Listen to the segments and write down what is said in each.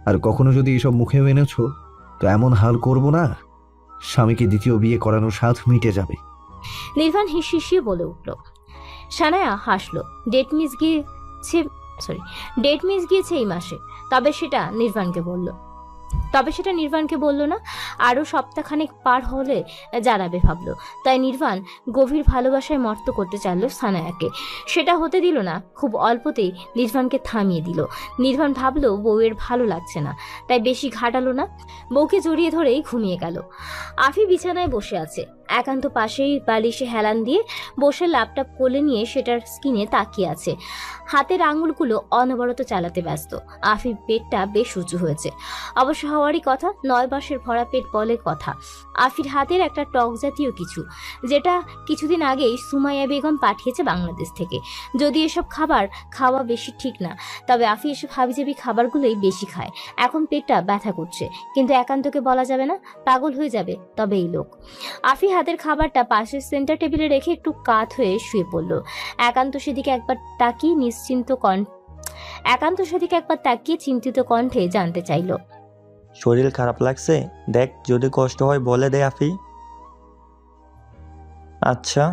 আর কখনো যদি এসব মুখেও এনেছ তো এমন হাল করব না, স্বামীকে দ্বিতীয় বিয়ে করানোর স্বাদ মিটে যাবে। নির্বাণ হিসিয়ে বলে উঠল। সানায়া হাসলো। ডেট মিস গিয়েছে এই মাসে, তবে সেটা নির্বাণকে বলল না। আরো সপ্তাহখানেক পার হলে জানাবে ভাবলো। তাই নির্বাণ গভীর ভালোবাসায় মর্ত করতে চাইল সানায়াকে। সেটা হতে দিল না। খুব অল্পতেই নির্বাণকে থামিয়ে দিল। নির্বাণ ভাবলো বউয়ের ভালো লাগছে না, তাই বেশি ঘাটালো না। বউকে জড়িয়ে ধরেই ঘুমিয়ে গেল। আফি বিছানায় বসে আছে। একান্ত পাশেই বালিশে হেলান দিয়ে বসে ল্যাপটপ কোলে নিয়ে সেটার স্ক্রিনে তাকিয়ে আছে। হাতের আঙুলগুলো অনবরত চালাতে ব্যস্ত। আফির পেটটা বেশ উঁচু হয়েছে। অবশ্য হওয়ারই কথা, 9 মাসের ভরা পেট বলে কথা। আফির হাতের একটা টক জাতীয় কিছু, যেটা কিছুদিন আগেই সুমাইয়া বেগম পাঠিয়েছে বাংলাদেশ থেকে। যদি এসব খাবার খাওয়া বেশি ঠিক না, তবে আফি এসব হাবিজাবি খাবারগুলোই বেশি খায়। এখন পেটটা ব্যথা করছে, কিন্তু একান্তকে বলা যাবে না, পাগল হয়ে যাবে তবে এই লোক। আফি হাতের খাবারটা পাশের সেন্টার টেবিলে রেখে একটু কাত হয়ে শুয়ে পড়ল। একান্ত সেদিকে একবার তাকিয়ে চিন্তিত কণ্ঠে জানতে চাইল, শরীর খারাপ লাগছে? দেখ, যদি কষ্ট হয় বলে দে আফি। আচ্ছা।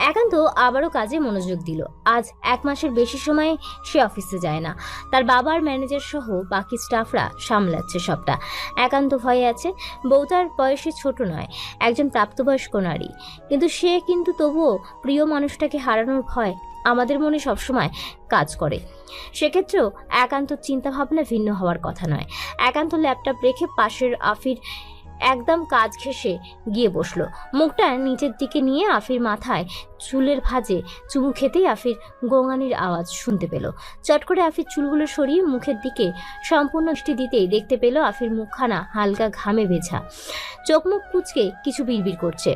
একান্ত আবারও কাজে মনোযোগ দিল। আজ 1 মাসের বেশি সময় সে অফিসে যায় না। তার বাবার ম্যানেজার সহ বাকি স্টাফরা সামলাচ্ছে সবটা। একান্ত ভয়ে আছে। বউ তার বয়সে ছোট নয়, একজন প্রাপ্তবয়স্ক নারী, কিন্তু তবুও প্রিয় মানুষটাকে হারানোর ভয় আমাদের মনে সবসময় কাজ করে। সেক্ষেত্রেও একান্ত চিন্তাভাবনা ভিন্ন হওয়ার কথা নয়। একান্ত ল্যাপটপ রেখে পাশের আফির একদম কাজ ঘেঁষে গিয়ে বসলো। মুখটা নিচের দিকে নিয়ে আফির মাথায় চুলের ভাঁজে চুমু খেতেই আফির গোঙানির আওয়াজ শুনতে পেল। চট করে আফির চুলগুলো সরিয়ে মুখের দিকে সম্পূর্ণ দৃষ্টি দিতেই দেখতে পেল আফির মুখখানা হালকা ঘামে ভেজা, চোখ মুখ কুঁচকে কিছু বিড়বিড় করছে।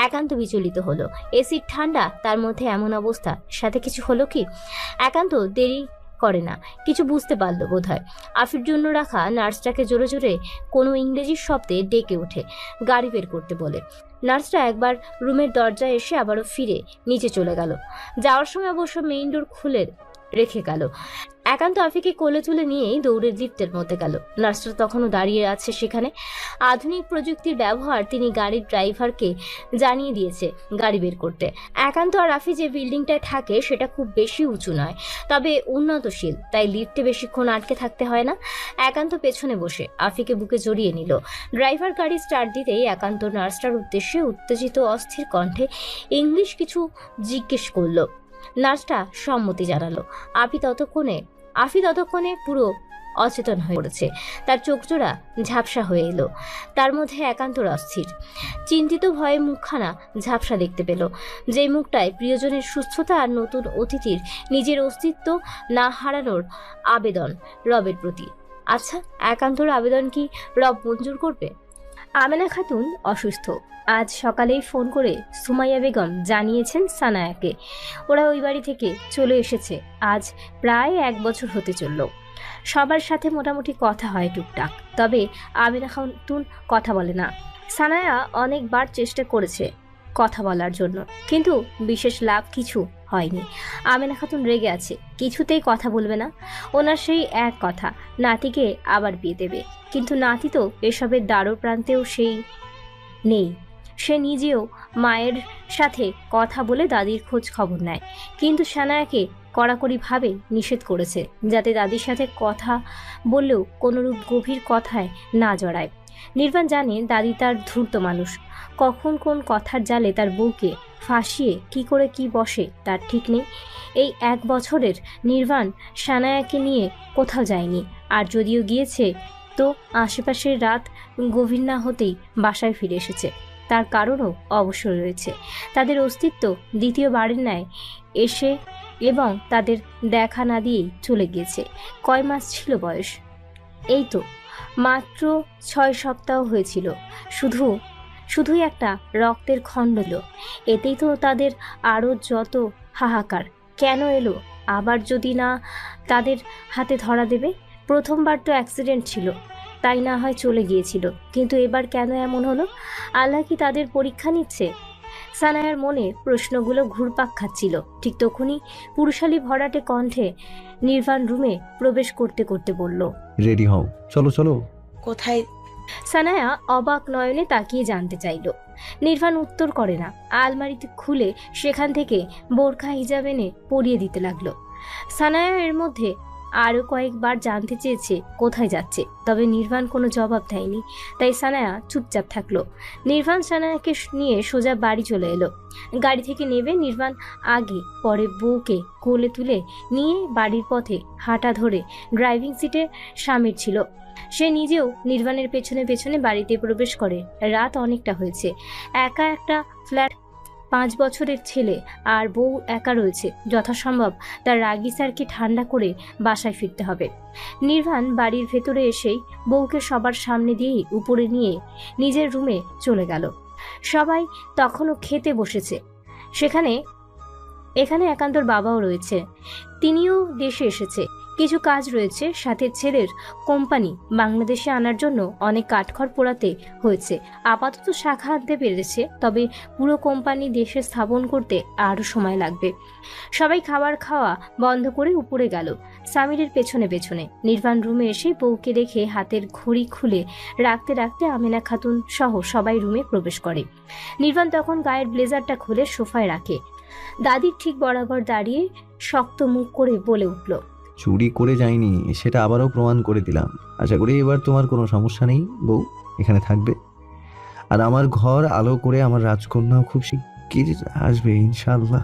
একান্ত বিচলিত হলো। এসির ঠান্ডা, তার মধ্যে এমন অবস্থা, সাথে কিছু হলো কি? একান্ত দেরি করে না, কিছু বুঝতে পারলো বোধহয়। আফির জন্য রাখা নার্সটাকে জোরে জোরে কোনো ইংরেজি শব্দে ডেকে ওঠে গাড়ি বের করতে বলে। নার্সটা একবার রুমের দরজায় এসে আবারও ফিরে নিচে চলে গেল। যাওয়ার সময় অবশ্য মেইন ডোর খুলে রেখে গেল। একান্ত আফিকে কোলে তুলে নিয়েই দৌড়ে লিফটের মধ্যে গেল। নার্সটা তখনও দাঁড়িয়ে আছে সেখানে। আধুনিক প্রযুক্তির ব্যবহার তিনি গাড়ির ড্রাইভারকে জানিয়ে দিয়েছে গাড়ি বের করতে। একান্ত আর আফি যে বিল্ডিংটায় থাকে সেটা খুব বেশি উঁচু নয়, তবে উন্নতশীল, তাই লিফটে বেশিক্ষণ আটকে থাকতে হয় না। একান্ত পেছনে বসে আফিকে বুকে জড়িয়ে নিল। ড্রাইভার গাড়ি স্টার্ট দিতেই একান্ত নার্সটার উদ্দেশ্যে উত্তেজিত অস্থির কণ্ঠে ইংলিশ কিছু জিজ্ঞেস করলো। নার্সটা সম্মতি জানালো। আফি ততক্ষণে পুরো অচেতন হয়ে পড়েছে। তার চোখজোড়া ঝাপসা হয়ে এলো। তার মধ্যে একান্তর অস্থির, চিন্তিত ভয়ে মুখখানা ঝাপসা দেখতে পেল, যে মুখটায় প্রিয়জনের সুস্থতা আর নতুন অতিথির নিজের অস্তিত্ব না হারানোর আবেদন রবের প্রতি। আচ্ছা, একান্তর আবেদন কি রব মঞ্জুর করবে? আমেনা খাতুন অসুস্থ। আজ সকালেই ফোন করে সুমাইয়া বেগম জানিয়েছেন সানায়াকে। ওরা ওই বাড়ি থেকে চলে এসেছে। আজ প্রায় 1 বছর হতে চলল। সবার সাথে মোটামুটি কথা হয় টুকটাক, তবে আমেনা খাতুন কথা বলে না। সানায়া অনেকবার চেষ্টা করেছে কথা বলার জন্য, কিন্তু বিশেষ লাভ কিছু হয়নি। আমেনা খাতুন রেগে আছে, কিছুতেই কথা বলবে না। ওনার সেই এক কথা, নাতিকে আবার বিয়ে দেবে। কিন্তু নাতি তো এসবের দ্বার প্রান্তেও সেই নেই। সে নিজেও মায়ের সাথে কথা বলে দাদির খোঁজ খবর নেয়, কিন্তু সানায়াকে কড়াকড়িভাবে নিষেধ করেছে যাতে দাদির সাথে কথা বললেও কোনোরূপ গভীর কথায় না জড়ায়। নির্বাণ জানে দাদি তার ধূর্ত মানুষ, কখন কোন কথার জালে তার বউকে ফাঁসিয়ে কি করে কি বসে তার ঠিক নেই। এই 1 বছরের নির্বাণ সানায়াকে নিয়ে কোথাও যায়নি, আর যদিও গিয়েছে তো আশেপাশের রাত গভীর না হতেই বাসায় ফিরে এসেছে। তার কারণও অবশ্য রয়েছে। তাদের অস্তিত্ব দ্বিতীয়বারের ন্যায় এসে এবং তাদের দেখা না দিয়েই চলে গিয়েছে। কয় মাস ছিল বয়স? এই তো মাত্র 6 সপ্তাহ হয়েছিল। শুধুই একটা রক্তের খণ্ড এলো। এতেই তো তাদের আরও যত হাহাকার। কেন এলো আবার, যদি না তাদের হাতে ধরা দেবে? প্রথমবার তো অ্যাক্সিডেন্ট ছিল, তাই না হয় চলে গিয়েছিল, কিন্তু এবার কেন এমন হলো? আল্লাহ কি তাদের পরীক্ষা নিচ্ছে? সানায়ার মনে প্রশ্নগুলো ঘুরপাক খাচ্ছিল। ঠিক তখনই পুরুষালী ভরাটে কণ্ঠে নির্বাণ রুমে প্রবেশ করতে করতে বলল, রেডি হও, চলো চলো। কোথায়? সানায়া অবাক নয়নে তাকিয়ে জানতে চাইল। নির্বাণ উত্তর করে না। আলমারিতে খুলে সেখান থেকে বোরখা হিজাব এনে পরিয়ে দিতে লাগলো। সানায়া এর মধ্যে আরও কয়েকবার জানতে চেয়েছে কোথায় যাচ্ছে, তবে নির্বাণ কোনো জবাব দেয়নি। তাই সানায়া চুপচাপ থাকলো। নির্বাণ সানায়াকে নিয়ে সোজা বাড়ি চলে এলো। গাড়ি থেকে নেমে নির্বাণ আগে পরে বউকে কোলে তুলে নিয়ে বাড়ির পথে হাঁটা ধরে ড্রাইভিং সিটে স্বামীর ছিল। সে নিজেও নির্বাণের পেছনে পেছনে বাড়িতে প্রবেশ করে। রাত অনেকটা হয়েছে। একা একটা ফ্ল্যাট, 5 বছরের ছেলে আর বউ একা রয়েছে। যথাসম্ভব তার রাগী স্যারকে ঠান্ডা করে বাসায় ফিরতে হবে। নির্বাণ বাড়ির ভেতরে এসেই বউকে সবার সামনে দিয়েই উপরে নিয়ে নিজের রুমে চলে গেল। সবাই তখনও খেতে বসেছে। এখানে একান্তর বাবাও রয়েছে। তিনিও দেশে এসেছে, কিছু কাজ রয়েছে। সাথে ছেলের কোম্পানি বাংলাদেশে আনার জন্য অনেক কাঠখড় পোড়াতে হয়েছে। আপাতত শাখা আনতে পেরেছে, তবে পুরো কোম্পানি দেশে স্থাপন করতে আরও সময় লাগবে। সবাই খাবার খাওয়া বন্ধ করে উপরে গেল সামিরের পেছনে পেছনে। নির্বাণ রুমে এসে বউকে রেখে হাতের ঘড়ি খুলে রাখতে রাখতে আমেনা খাতুন সহ সবাই রুমে প্রবেশ করে। নির্বাণ তখন গায়ের ব্লেজারটা খুলে সোফায় রাখে। দাদির ঠিক বরাবর দাঁড়িয়ে শক্ত মুখ করে বলে উঠল, চুরি করে যাইনি, সেটা আবারও প্রমাণ করে দিলাম। আশা করি এবার তোমার কোনো সমস্যা নেই, বউ এখানে থাকবে। আর আমার ঘর আলো করে আমার রাজকন্যাও খুব শিগগির আসবে ইনশাআল্লাহ।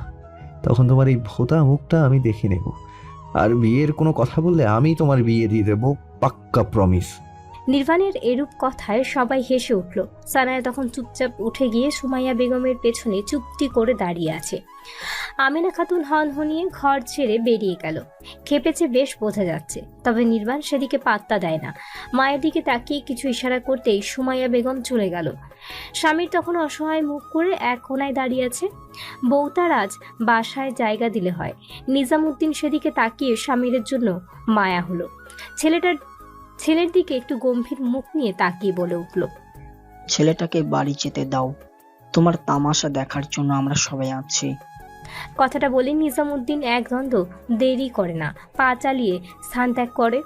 তখন তোমার এই ভোঁতা মুখটা আমি দেখে নেব। আর বিয়ের কোনো কথা বললে আমি তোমার বিয়ে দিয়ে দেবো, পাক্কা প্রমিস। নির্বাণের এরূপ কথায় সবাই হেসে উঠল। সানায়া তখন চুপচাপ উঠে গিয়ে সুমাইয়া বেগমের পেছনে চুপটি করে দাঁড়িয়ে আছে। আমেনা খাতুন হনহনিয়ে ঘর ছেড়ে বেরিয়ে গেল। খেপেছে বেশ বোঝা যাচ্ছে, তবে নির্বাণ সেদিকে পাত্তা দেয় না। মায়ের দিকে তাকিয়ে কিছু ইশারা করতেই সুমাইয়া বেগম চলে গেল। স্বামীর তখন অসহায় মুখ করে এক কোনায় দাঁড়িয়ে আছে। বউ তার আজ বাসায় জায়গা দিলে হয়। নিজামুদ্দিন সেদিকে তাকিয়ে স্বামীরের জন্য মায়া হলো। ছেলের দিকে একটু গম্ভীর মুখ নিয়ে তাকিয়ে বলে উঠল, ছেলেটাকে বাড়ি যেতে দাও, তোমার তামাশা দেখার জন্য আমরা সবাই আছি। কথাটা বলে নিজামুদ্দিন এক দ্বন্দ্ব দেরি করে না, পা চালিয়ে স্থান ত্যাগ করে।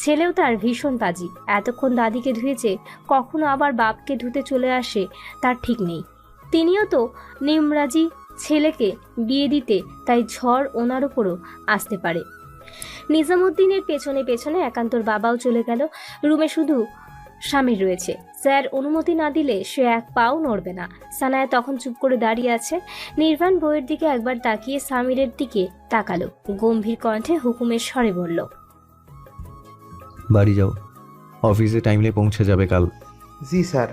ছেলেও তার ভীষণ পাজি। এতক্ষণ দাদিকে ধুয়েছে, কখনো আবার বাপকে ধুতে চলে আসে তার ঠিক নেই। তিনিও তো নিমরাজি ছেলেকে বিয়ে দিতে, তাই ঝড় ওনার উপরও আসতে পারে। নিজামুদ্দিনের পেছনে পেছনে একান্তর বাবাও চলে গেল। রুমে শুধু স্বামীর রয়েছে। স্যার অনুমতি না দিলে সে এক পাও নড়বে না। সানায়া তখন চুপ করে দাঁড়িয়ে আছে। নির্বাণ বইয়ের দিকে একবার তাকিয়ে সামিরের দিকে তাকালো। গম্ভীর কণ্ঠে হুকুমের স্বরে বলল, বাড়ি যাও, অফিসে টাইমে পৌঁছে যাবে কাল। জি স্যার।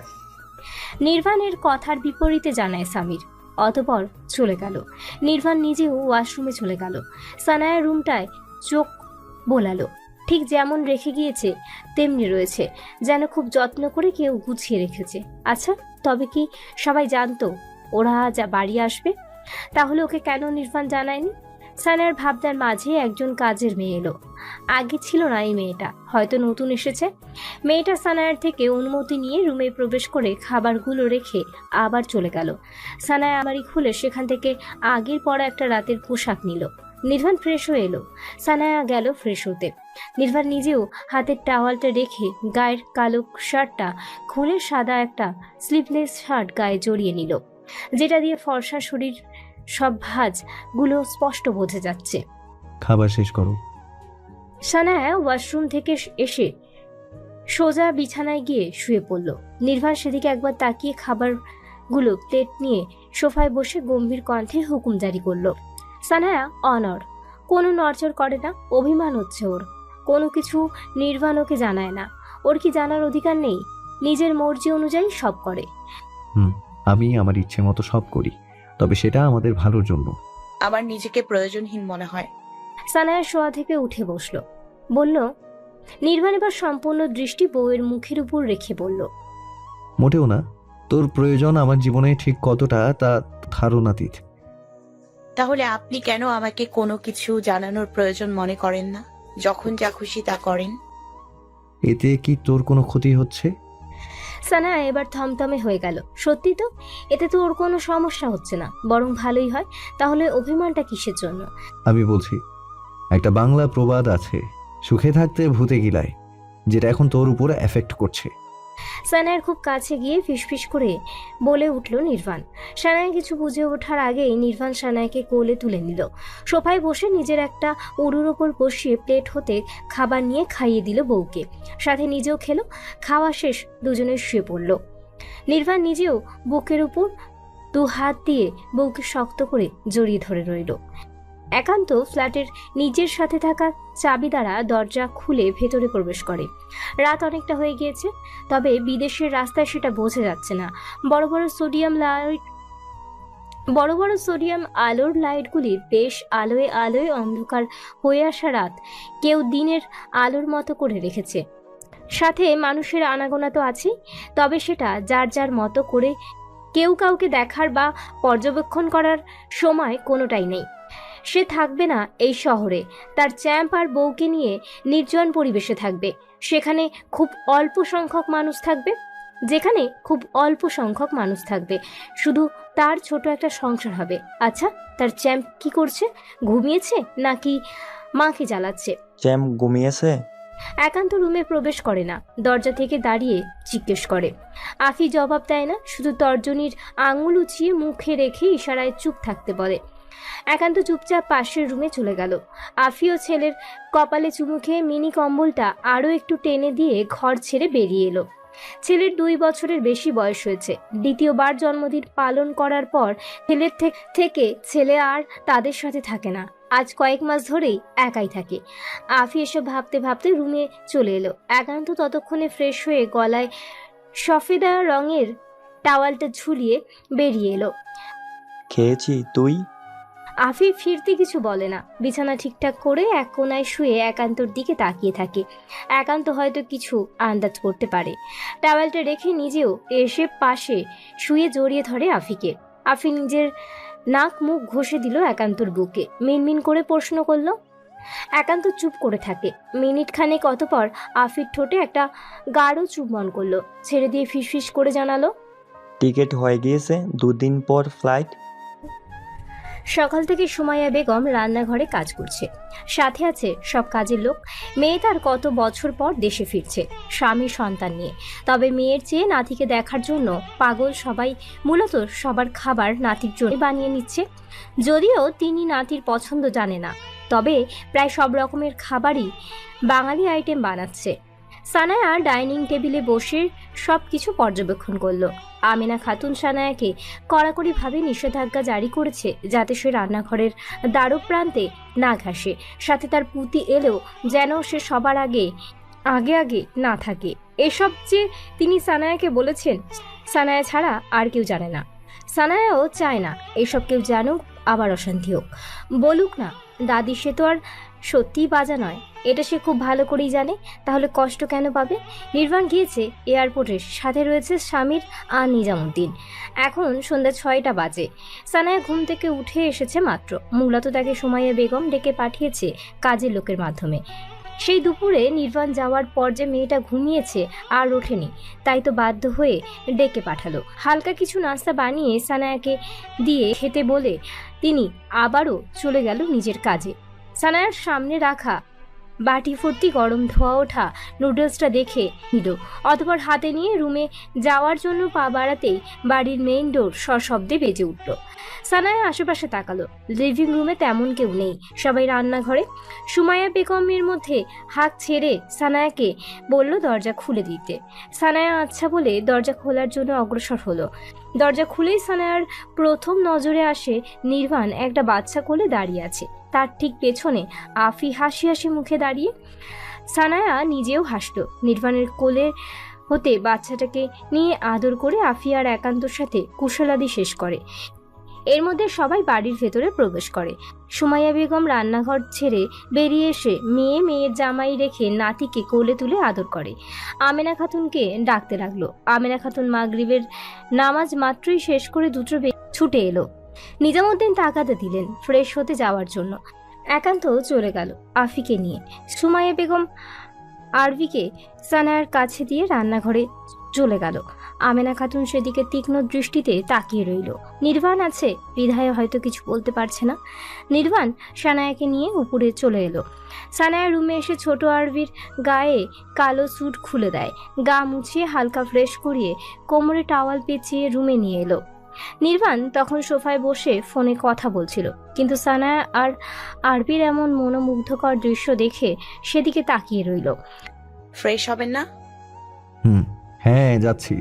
নির্বাণের কথার বিপরীতে জানায় সামির। অতঃপর চলে গেল। নির্বাণ নিজেও ওয়াশরুমে চলে গেল। সানায়া রুমটায় চোখ বোলালো। ঠিক যেমন রেখে গিয়েছে তেমনি রয়েছে, যেন খুব যত্ন করে কেউ গুছিয়ে রেখেছে। আচ্ছা, তবে কি সবাই জানতো ওরা যা বাড়ি আসবে? তাহলে ওকে কেন নির্বাণ জানায়নি? সানায়ার ভাবনার মাঝে একজন কাজের মেয়ে এলো। আগে ছিল না এই মেয়েটা, হয়তো নতুন এসেছে। মেয়েটা সানায়ার থেকে অনুমতি নিয়ে রুমে প্রবেশ করে খাবারগুলো রেখে আবার চলে গেল। সানায়া আলমারি খুলে সেখান থেকে আগের পরা একটা রাতের পোশাক নিল। নির্বাণ ফ্রেশ হয়ে এলো। সানায়া গেল ফ্রেশ হতে। নির্বাণ নিজেও হাতের টাওয়ালটা রেখে গায়ের কালো শার্টটা খুলে সাদা একটা স্লিভলেস শার্ট গায়ে জড়িয়ে নিল, যেটা দিয়ে ফর্সা শরীর সব ভাঁজগুলো স্পষ্ট বোঝা যাচ্ছে। খাবার শেষ করো। সানায়া ওয়াশরুম থেকে এসে সোজা বিছানায় গিয়ে শুয়ে পড়ল। নির্বাণ সেদিকে একবার তাকিয়ে খাবারগুলো প্লেট নিয়ে সোফায় বসে গম্ভীর কণ্ঠে হুকুম জারি করলো। সানায়া অনড়, কোনো নড়চড় করে না। অভিমান হচ্ছে ওর। কোনো কিছু নির্বাণ ওকে জানায় না। ওর কি জানার অধিকার নেই? নিজের মর্জি অনুযায়ী সব করে। আমি আমার ইচ্ছে মতো সব করি, তবে সেটা আমাদের ভালোর জন্য। আমার নিজেকে প্রয়োজনহীন মনে হয়। সানায়া শোয়া থেকে উঠে বসলো, বলল। নির্বাণ এবার সম্পূর্ণ দৃষ্টি বউয়ের মুখের উপর রেখে বলল, মোটেও না। তোর প্রয়োজন আমার জীবনে ঠিক কতটা তা ধারণাতীত। তাহলে আপনি কেন আমাকে কোনো কিছু জানানোর প্রয়োজন মনে করেন না? যখন যা খুশি তা করেন। এতে কি তোর কোনো ক্ষতি হচ্ছে? সানায়া এবার থমথমে হয়ে গেল। সত্যি তো, এতে তো ওর কোনো সমস্যা হচ্ছে না, বরং ভালোই হয়। তাহলে অভিমানটা কিসের জন্য? আমি বলছি, একটা বাংলা প্রবাদ আছে, সুখে থাকতে ভূতে গিলায়, যেটা এখন তোর উপরে এফেক্ট করছে। সানায়ার খুব কাছে গিয়ে ফিসফিস করে বলে উঠল নির্বাণ। সানায়া কিছু বুঝে ওঠার আগেই নির্বাণ সানায়াকে কোলে তুলে নিল। সোফায় বসে নিজের একটা উড়ুর ওপর বসিয়ে প্লেট হতে খাবার নিয়ে খাইয়ে দিল বউকে, সাথে নিজেও খেলো। খাওয়া শেষ, দুজনে শুয়ে পড়ল। নির্বাণ নিজেও বুকের উপর দু হাত দিয়ে বউকে শক্ত করে জড়িয়ে ধরে রইল। একান্ত ফ্ল্যাটের নিজের সাথে থাকা চাবি দ্বারা দরজা খুলে ভেতরে প্রবেশ করে। রাত অনেকটা হয়ে গিয়েছে, তবে বিদেশের রাস্তায় সেটা বোঝা যাচ্ছে না। বড় বড় সোডিয়াম আলোর লাইটগুলি বেশ আলোয় আলোয় অন্ধকার হয়ে আসা রাত কেউ দিনের আলোর মতো করে রেখেছে। সাথে মানুষের আনাগোনা তো আছেই, তবে সেটা যার যার মতো করে। কেউ কাউকে দেখার বা পর্যবেক্ষণ করার সময় কোনোটাই নেই। সে থাকবে না এই শহরে, তার চ্যাম্প আর বউকে নিয়ে নির্জন পরিবেশে থাকবে। সেখানে খুব অল্প সংখ্যক মানুষ থাকবে, যেখানে খুব অল্প সংখ্যক মানুষ থাকবে, শুধু তার ছোট একটা সংসার হবে। আচ্ছা, তার চ্যাম্প কি করছে? ঘুমিয়েছে নাকি মাকে জ্বালাচ্ছে? চ্যাম্প ঘুমিয়েছে? একান্ত রুমে প্রবেশ করে না, দরজা থেকে দাঁড়িয়ে জিজ্ঞেস করে। আফি জবাব দেয় না, শুধু তর্জনীর আঙুল উঁচিয়ে মুখে রেখে ইশারায় চুপ থাকতে বলে। একান্ত চুপচাপ পাশের রুমে চলে গেল। আফিও ছেলের কপালে চুমু খেয়ে মিনি কম্বলটা আরও একটু টেনে দিয়ে ঘর ছেড়ে বেরিয়ে এলো। ছেলের 2 বছরের বেশি বয়স হয়েছে। দ্বিতীয়বার জন্মদিন পালন করার পর ছেলের থেকে ছেলে আর তাদের সাথে থাকে না। আজ কয়েক মাস ধরেই একাই থাকে। আফি এসব ভাবতে ভাবতে রুমে চলে এলো। একান্ত ততক্ষণে ফ্রেশ হয়ে গলায় সফেদা রঙের টাওয়ালটা ঝুলিয়ে বেরিয়ে এলো। খেয়েছি, তুই? আফি ফিরতে কিছু বলে না, বিছানা ঠিকঠাক করে এক কোনায় শুয়ে একান্তর দিকে তাকিয়ে থাকে। একান্ত হয়তো কিছু আন্দাজ করতে পারে। টাওয়েলটা রেখে নিজেও এসে পাশে শুয়ে জড়িয়ে ধরে আফিকে। আফি নিজের নাক মুখ ঘষে দিল একান্তর বুকে, মিনমিন করে প্রশ্ন করলো। একান্ত চুপ করে থাকে। মিনিট খানেক অতঃপর আফির ঠোঁটে একটা গাঢ় চুম্বন করলো, ছেড়ে দিয়ে ফিসফিস করে জানালো, টিকিট হয়ে গিয়েছে, 2 দিন পর ফ্লাইট। সকাল থেকে সুমাইয়া বেগম রান্নাঘরে কাজ করছে, সাথে আছে সব কাজের লোক। মেয়ে তার কত বছর পর দেশে ফিরছে, স্বামী সন্তান নিয়ে। তবে মেয়ের চেয়ে নাতিকে দেখার জন্য পাগল সবাই। মূলত সবার খাবার নাতির জন্য বানিয়ে নিচ্ছে। যদিও তিনি নাতির পছন্দ জানে না, তবে প্রায় সব রকমের খাবারই বাঙালি আইটেম বানাচ্ছে। সানায়া ডাইনিং টেবিলে বসে সব কিছু পর্যবেক্ষণ করলো। আমিনা খাতুন সানায়াকে কড়াকড়িভাবে নিষেধাজ্ঞা জারি করেছে যাতে সে রান্নাঘরের দ্বারো প্রান্তে না ঘাসে। সাথে তার পুতি এলেও যেন সে সবার আগে না থাকে। এসব যে তিনি সানায়াকে বলেছেন, সানায়া ছাড়া আর কেউ জানে না। সানায়াও চায় না এসব কেউ জানুক, আবার অশান্তি হোক। বলুক না, দাদি সে তো আর সত্যিই বাজা নয়, এটা সে খুব ভালো করেই জানে। তাহলে কষ্ট কেন পাবে? নির্বাণ গিয়েছে এয়ারপোর্টে, সাথে রয়েছে স্বামীর আর নিজামুদ্দিন। এখন সন্ধ্যা 6টা বাজে। সানায়া ঘুম থেকে উঠে এসেছে মাত্র। মূলত তাকে সুমাইয়া বেগম ডেকে পাঠিয়েছে কাজের লোকের মাধ্যমে। সেই দুপুরে নির্বাণ যাওয়ার পর যে মেয়েটা ঘুমিয়েছে আর ওঠেনি, তাই তো বাধ্য হয়ে ডেকে পাঠালো। হালকা কিছু নাস্তা বানিয়ে সানায়াকে দিয়ে খেতে বলে তিনি আবারও চলে গেল নিজের কাজে। সানায়ার সামনে রাখা বাটি ভর্তি গরম ধোয়া ওঠা নুডলসটা দেখে নিল, অতঃপর হাতে নিয়ে রুমে যাওয়ার জন্য পা বাড়াতেই বাড়ির মেইন ডোর সশব্দে বেজে উঠল। সানায়া আশেপাশে তাকালো। লিভিং রুমে তেমন কেউ নেই, সবাই রান্নাঘরে। সুমাইয়া বেগমের মধ্যে হাত ছেড়ে সানায়াকে বলল দরজা খুলে দিতে। সানায়া আচ্ছা বলে দরজা খোলার জন্য অগ্রসর হলো। দরজা খুলেই সানায়ার প্রথম নজরে আসে নির্বাণ একটা বাচ্চা কোলে দাঁড়িয়ে আছে। তার ঠিক পেছনে আফি হাসি হাসি মুখে দাঁড়িয়ে। সানায়া নিজেও হাসল। নির্বাণের কোলে হতে বাচ্চাটাকে নিয়ে আদর করে আফি আর একান্তর সাথে কুশলাদি শেষ করে। এর মধ্যে সবাই বাড়ির ভেতরে প্রবেশ করে। সুমাইয়া বেগম রান্নাঘর ছেড়ে বেরিয়ে এসে মেয়ের জামাই রেখে নাতিকে কোলে তুলে আদর করে। আমেনা খাতুনকে ডাকতে লাগলো। আমেনা খাতুন মাগরিবের নামাজ মাত্রই শেষ করে দুটো ছুটে এলো। নিজামুদ্দিন তাকাতে দিলেন ফ্রেশ হতে যাওয়ার জন্য। একান্ত চলে গেল আফিকে নিয়ে। সুমাইয়া বেগম আরবিকে সানায়ার কাছে দিয়ে রান্নাঘরে চলে গেল। আমেনা খাতুন সেদিকে তীক্ষ্ণ দৃষ্টিতে তাকিয়ে রইল। নির্বাণ আছে বিধায় হয়তো কিছু বলতে পারছে না। নির্বাণ সানায়াকে নিয়ে উপরে চলে এলো। সানায়া রুমে এসে ছোট আরবির গায়ে কালো স্যুট খুলে দেয়, গা মুছিয়ে হালকা ফ্রেশ করিয়ে কোমরে টাওয়াল পেঁচিয়ে রুমে নিয়ে এলো। নির্বাণ তখন সোফায় বসে ফোনে কথা বলছিল, কিন্তু সানায়া আর আরবির এমন মনোমুগ্ধকর দৃশ্য দেখে সেদিকে তাকিয়ে রইল। ফ্রেশ হবেন না? হ্যাঁ যাচ্ছি।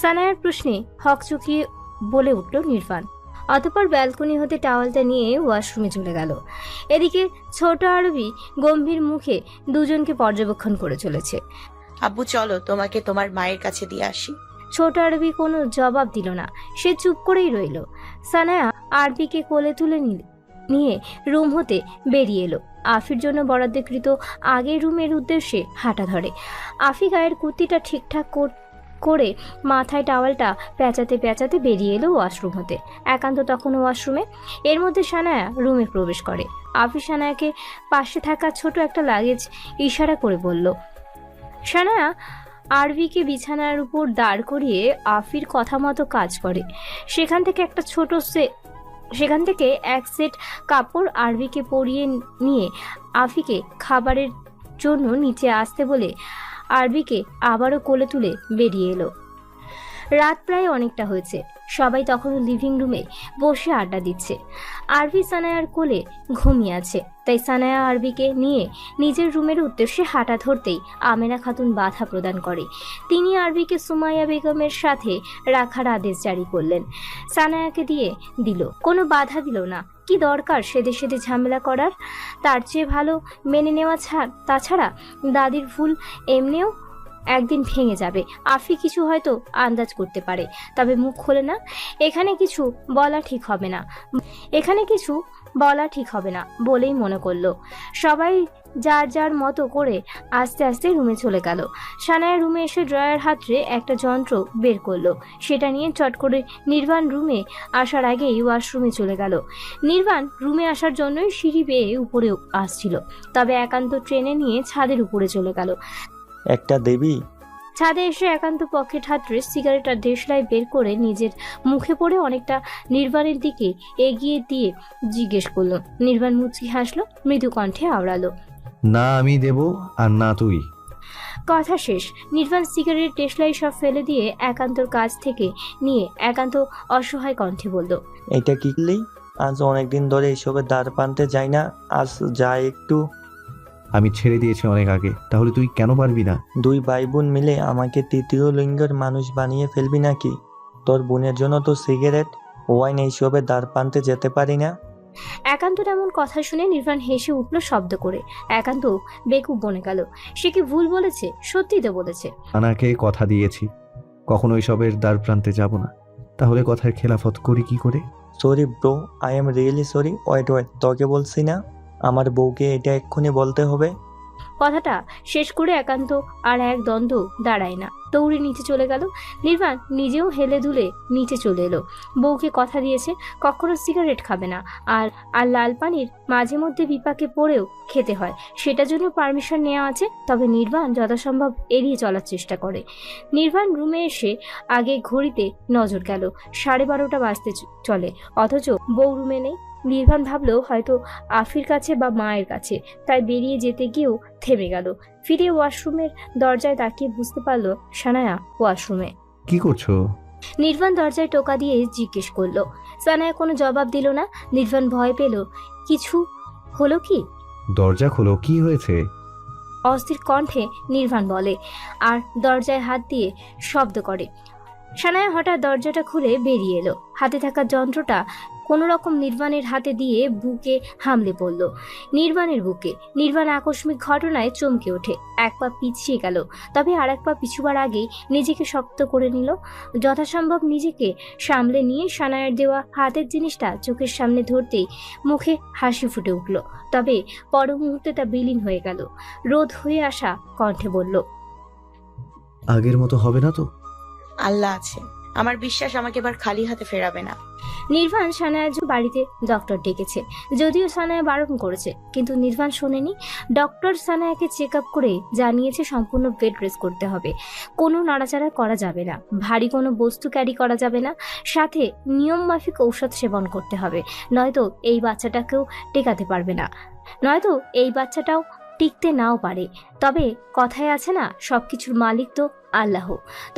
সানায়ার প্রশ্নে হকচকিয়ে বলে উঠল নির্বাণ। অতঃপর ব্যালকনি হতে টাওয়ালটা নিয়ে ওয়াশরুমে চলে গেল। এদিকে ছোট আরবি গম্ভীর মুখে দুজনকে পর্যবেক্ষণ করে চলেছে। আব্বু চলো তোমাকে তোমার মায়ের কাছে দিয়ে আসি। ছোট আরবি কোনো জবাব দিল না, সে চুপ করেই রইল। সানায়া আরবিকে কোলে তুলে নিয়ে রুম হতে বেরিয়ে এলো। আফির জন্য বরাদ্দকৃত আগের রুমের উদ্দেশ্যে হাঁটা ধরে। আফি গায়ের কুর্তিটা ঠিকঠাক করে মাথায় টাওয়ালটা পেঁচাতে পেঁচাতে বেরিয়ে এলো ওয়াশরুম হতে। একান্ত তখন ওয়াশরুমে। এর মধ্যে সানায়া রুমে প্রবেশ করে। আফি সানায়াকে পাশে থাকা ছোট একটা লাগেজ ইশারা করে বলল। সানায়া আরবিকে বিছানার উপর দাঁড় করিয়ে আফির কথা মতো কাজ করে। সেখান থেকে এক সেট কাপড় আরবিকে পরিয়ে নিয়ে আফিকে খাবারের জন্য নিচে আসতে বলে আরবিকে আবারও কোলে তুলে বেরিয়ে এলো। রাত প্রায় অনেকটা হয়েছে। সবাই তখনও লিভিং রুমে বসে আড্ডা দিচ্ছে। আরবি সানায়ার কোলে ঘুমিয়ে আছে, তাই সানায়া আরবিকে নিয়ে নিজের রুমের উদ্দেশ্যে হাঁটা ধরতেই আমেনা খাতুন বাধা প্রদান করে। তিনি আরবিকে সুমাইয়া বেগমের সাথে রাখার আদেশ জারি করলেন। সানায়াকে দিয়ে দিল, কোনো বাধা দিল না। কি দরকার সেদে সেদে ঝামেলা করার? তার চেয়ে ভালো মেনে নেওয়া তাছাড়া দাদির ভুল এমনিও একদিন ভেঙে যাবে। আফি কিছু হয়তো আন্দাজ করতে পারে, তবে মুখ খোলে না। এখানে কিছু বলা ঠিক হবে না বলেই মনে করলো। সবাই যার যার মতো করে আস্তে আস্তে রুমে চলে গেল। সানায়া রুমে এসে ড্রয়ার হাতড়ে একটা যন্ত্র বের করলো। সেটা নিয়ে চট করে নির্বাণ রুমে আসার আগেই ওয়াশরুমে চলে গেল। নির্বাণ রুমে আসার জন্যই সিঁড়ি বেয়ে উপরে আসছিল, তবে একান্ত ট্রেনে নিয়ে ছাদের উপরে চলে গেল। একটা দেবী। ছাদে এসে একান্ত পকেট হাতড়ে সিগারেট আর দেশলাই বের করে নিজের মুখে পড়ে অনেকটা নির্বাণের দিকে এগিয়ে দিয়ে জিজ্ঞেস করলো। নির্বাণ মুচকি হাসলো, মৃদু কণ্ঠে আওড়ালো, না আমি দেব আর না তুই। কথা শেষ। নির্বাণ সিগারেট দেশলাই সব ফেলে দিয়ে একান্তর কাছ থেকে নিয়ে একান্ত অসহায় কণ্ঠে বলল, এটা কি করলি? আজ অনেকদিন ধরে এসবের দ্বার প্রান্তে যাই না, আজ যাই একটু। আমি ছেড়ে দিয়েছি অনেক আগে, তাহলে তুই কেন পারবি না? দুই ভাই বোন মিলে আমাকে তৃতীয় লিঙ্গের মানুষ বানিয়ে ফেলবি নাকি? তোর বোনের জন্য তো সিগারেট ওয়াইন এইসবের দ্বার প্রান্তে যেতে পারি না। একান্তর এমন কথা শুনে নির্বাণ হেসে উঠল শব্দ করে। একান্ত বেকুব বনে গেল। সে কি ভুল বলেছে? সত্যি তো বলেছে। আনাকে কথা দিয়েছি কখনো ওইসবের দ্বার প্রান্তে যাব না, তাহলে কথার খেলাফত করি কি করে? Sorry bro, I am really sorry. Wait, তোকে বলছি না আমার বউকে এটা এক্ষুনি বলতে হবে। কথাটা শেষ করে একান্ত আর এক দ্বন্দ্ব দাঁড়ায় না, দৌড়ে নিচে চলে গেল। নির্বাণ নিজেও হেলে দুলে নিচে চলে এলো। বউকে কথা দিয়েছে কখনো সিগারেট খাবে না, আর লাল পানির মাঝে মধ্যে বিপাকে পড়েও খেতে হয়, সেটার জন্য পারমিশন নেওয়া আছে। তবে নির্বাণ যথাসম্ভব এড়িয়ে চলার চেষ্টা করে। নির্বাণ রুমে এসে আগে ঘড়িতে নজর গেল, 12:30 বাজতে চলে, অথচ বউ রুমে নেই। নির্বাণ ভাবলো হয়তো আফির কাছে বা মায়ের কাছে, তাই বেরিয়ে যেতে গিয়েও থেমে গেল। ফিরে ওয়াশরুমের দরজায় তাকিয়ে বুঝতে পারলো সানায়া ওয়াশরুমে। কি করছো? নির্বাণ দরজায় টোকা দিয়ে জিজ্ঞেস করলো। সানায়া কোনো জবাব দিল না। নির্বাণ ভয় পেল কিছু হলো কি। দরজা খোলো, কি হয়েছে? অস্থির কণ্ঠে নির্বাণ বলে, আর দরজায় হাত দিয়ে শব্দ করে। সানায়া হঠাৎ দরজাটা খুলে বেরিয়ে এলো। হাতে থাকা যন্ত্রটা কোনো রকম নির্বাণের হাতে দিয়ে বুকে হামলে পড়ল। নির্বাণের বুকে। নির্বাণ আকস্মিক ঘটনায় চমকে ওঠে, এক পা পিছিয়ে গেল, তবে আর এক পা পিছুবার আগেই নিজেকে শক্ত করে নিল। যথাসম্ভব নিজেকে সামলে নিয়ে সানায়ার দেওয়া হাতের জিনিসটা চোখের সামনে ধরতেই মুখে হাসি ফুটে উঠল, তবে পর মুহূর্তে তা বিলীন হয়ে গেল। রোধ হয়ে আসা কণ্ঠে বলল, আগের মতো হবে না তো? আল্লাহ আছে। আমার বিশ্বাস আমাকে এবার খালি হাতে ফেরাবে না। নির্বাণ সানায়ার বাড়িতে ডক্টর ডেকেছে, যদিও সানায়া বারণ করেছে, কিন্তু নির্বাণ শোনেনি। ডক্টর সানায়াকে চেক আপ করে জানিয়েছে সম্পূর্ণ বেড রেস্ট করতে হবে, কোনো নাড়াচাড়া করা যাবে না, ভারী কোনো বস্তু ক্যারি করা যাবে না, সাথে নিয়ম মাফিক ঔষধ সেবন করতে হবে, নয়তো এই বাচ্চাটাকেও টেকাতে পারবে না, নয়তো এই বাচ্চাটাও টিকতে নাও পারে। তবে কথায় আছে না, সবকিছুর মালিক তো আল্লাহ,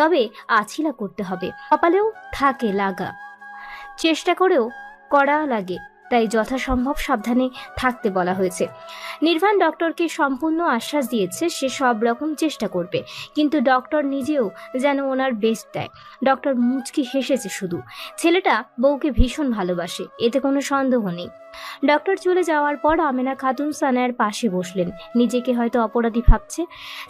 তবে আছিলা করতে হবে, কপালেও থাকে লাগা, চেষ্টা করেও করা লাগে, তাই যথাসম্ভব সাবধানে থাকতে বলা হয়েছে। নির্বাণ ডক্টরকে সম্পূর্ণ আশ্বাস দিয়েছে সে সব রকম চেষ্টা করবে, কিন্তু ডক্টর নিজেও যেন ওনার বেস্ট দেয়। ডক্টর মুচকি হেসেছে শুধু। ছেলেটা বউকে ভীষণ ভালোবাসে, এতে কোনো সন্দেহ নেই। ডক্টর চলে যাওয়ার পর আমেনা খাতুন সানায়ার পাশে বসলেন। নিজেকে হয়তো অপরাধী ভাবছে।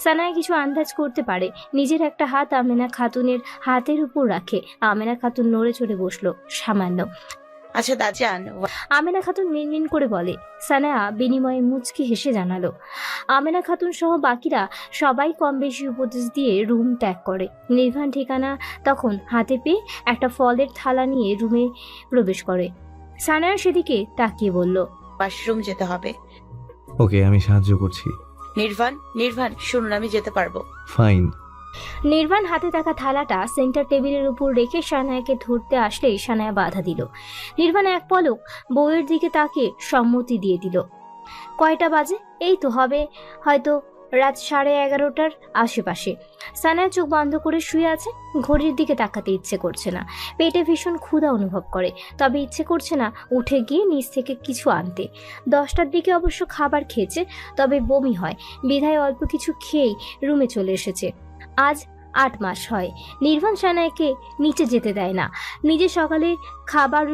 সানায়া কিছু আন্দাজ করতে পারে, নিজের একটা হাত আমেনা খাতুনের হাতের উপর রাখে। আমেনা খাতুন নড়ে চড়ে বসলো সামান্য। আচ্ছা দাজান, আমেনা খাতুন মিনমিন করে বলে। সানায়া বিনিময়ে মুচকি হেসে জানালো। আমেনা খাতুন সহ বাকিরা সবাই কম বেশি উপদেশ দিয়ে রুম ত্যাগ করে। নির্বাণ ঠিকানা তখন হাতে পেয়ে একটা ফলের থালা নিয়ে রুমে প্রবেশ করে। সানায়া সেদিকে তাকিয়ে বলল, ওয়াশরুম যেতে হবে। ওকে, আমি সাহায্য করছি। নির্বাণ শুনুন, আমি যেতে পারবো। ফাইন। নির্বাণ হাতে থাকা থালাটা সেন্টার টেবিলের উপর রেখে সানায়াকে ধরতে আসলেই সানায়া বাধা দিল। নির্বাণ এক পলক বউয়ের দিকে তাকিয়ে সম্মতি দিয়ে দিল। কয়টা বাজে? এই তো হবে হয়তো রাত 11:30টার আশেপাশে। সানায়া চোখ বন্ধ করে শুয়ে আছে, ঘড়ির দিকে তাকাতে ইচ্ছে করছে না। পেটে ভীষণ ক্ষুধা অনুভব করে, তবে ইচ্ছে করছে না উঠে গিয়ে নিচ থেকে কিছু আনতে। 10টার দিকে অবশ্য খাবার খেয়েছে, তবে বমি হয়, বিধায় অল্প কিছু খেয়েই রুমে চলে এসেছে। আজ 8 মাস হয় নির্বাণ সানায়াকে নিচে যেতে দেয় না। নিজে সকালে খাবার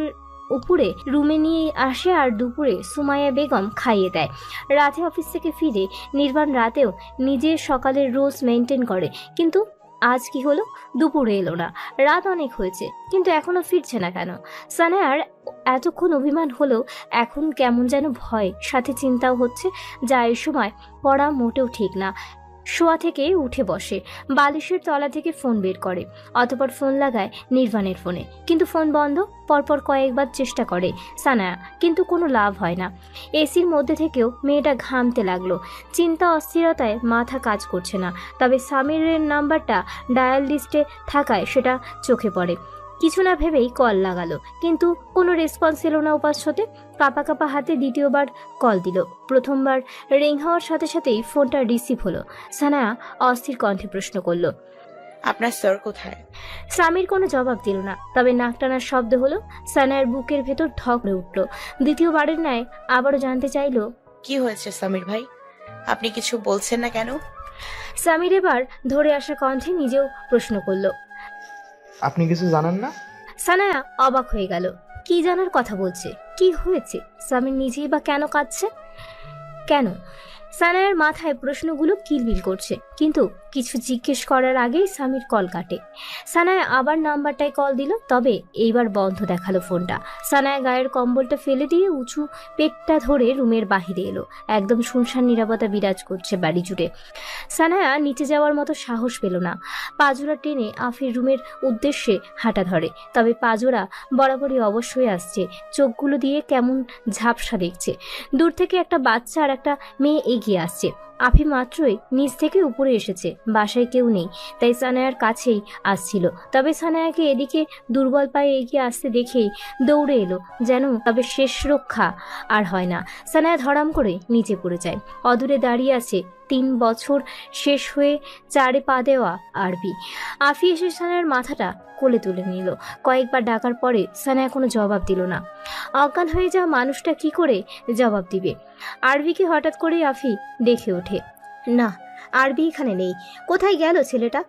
উপরে রুমে নিয়ে আসে আর দুপুরে সুমাইয়া বেগম খাইয়ে দেয়। রাতে অফিস থেকে ফিরে নির্বাণ রাতেও নিজের সকালের রোজ মেনটেন করে, কিন্তু আজ কি হলো? দুপুরে এলো না, রাত অনেক হয়েছে, কিন্তু এখনো ফিরছে না কেন? সানায়ার এতক্ষণ অভিমান হলেও এখন কেমন যেন ভয়, সাথে চিন্তাও হচ্ছে, যা এই সময় পড়া মোটেও ঠিক না। শোয়া থেকে উঠে বসে, বালিশের তলা থেকে ফোন বের করে, অতঃপর ফোন লাগায় নির্বাণের ফোনে, কিন্তু ফোন বন্ধ। পরপর কয়েকবার চেষ্টা করে সানায়া, কিন্তু কোনো লাভ হয় না। এসির মধ্যে থেকেও মেয়েটা ঘামতে লাগলো। চিন্তা অস্থিরতায় মাথা কাজ করছে না, তবে সামিরের নাম্বারটা ডায়াল লিস্টে থাকায় সেটা চোখে পড়ে। কিছু না ভেবেই কল লাগালো, কিন্তু কোনো রেসপন্স এলো না উপাস্যতে। কাঁপা কাঁপা হাতে দ্বিতীয়বার কল দিল। প্রথমবার রিং হওয়ার সাথে সাথেই ফোনটা রিসিভ হলো। সানায়া অস্থির কণ্ঠে প্রশ্ন করলো, আপনার স্যার কোথায়? সামির কোনো জবাব দিল না, তবে নাক টানার শব্দ হলো। সানায়ার বুকের ভেতর ধকড়ে উঠল। দ্বিতীয়বারের ন্যায় আবারও জানতে চাইলো, কি হয়েছে সামির ভাই? আপনি কিছু বলছেন না কেন? সামির এবার ধরে আসা কণ্ঠে নিজেও প্রশ্ন করলো। আপনি কিছু জানেন না? সানায়া অবাক হয়ে গেল। কি জানার কথা বলছে? কি হয়েছে? সামির নিজেই বা কেন কাঁদছে? কেন? সানায়ার মাথায় প্রশ্নগুলো কিলবিল করছে, কিন্তু কিছু জিজ্ঞেস করার আগেই সামির কল কাটে। সানায়া আবার নাম্বারটায় কল দিল, তবে এইবার বন্ধ দেখালো ফোনটা। সানায়া গায়ের কম্বলটা ফেলে দিয়ে উঁচু পেটটা ধরে রুমের বাহিরে এলো। একদম শুনশান নীরবতা বিরাজ করছে বাড়ি জুড়ে। সানায়া নিচে যাওয়ার মতো সাহস পেল না। পাজোরা টেনে আফির রুমের উদ্দেশ্যে হাঁটা ধরে, তবে পাজোরা বরাবরই অবশ্যই আসছে, চোখগুলো দিয়ে কেমন ঝাপসা দেখছে। দূর থেকে একটা বাচ্চা আর একটা মেয়ে এগিয়ে আসছে। আফি মাত্রই নিচ থেকে উপরে এসেছে, বাসায় কেউ নেই, তাই সানায়ার কাছেই আসছিল। তবে সানায়াকে এদিকে দুর্বল পায়ে এগিয়ে আসতে দেখেই দৌড়ে এলো, যেন তবে শেষ রক্ষা আর হয় না। সানায়া ধরাম করে নিচে পড়ে যায়। অদূরে দাঁড়িয়ে আছে 3 বছর শেষ হয়ে 4-এ পা দেওয়া আরবি। আফি এসে সানায়ার মাথাটা কোলে তুলে নিল। কয়েকবার ডাকার পরে সানায়া কোনো জবাব দিল না। অজ্ঞান হয়ে যাওয়া মানুষটা কি করে জবাব দিবে? আরবিকে হঠাৎ করেই আফি দেখে ওঠে। না, আরবি এখানে নেই। কোথায় গেল ছেলেটা?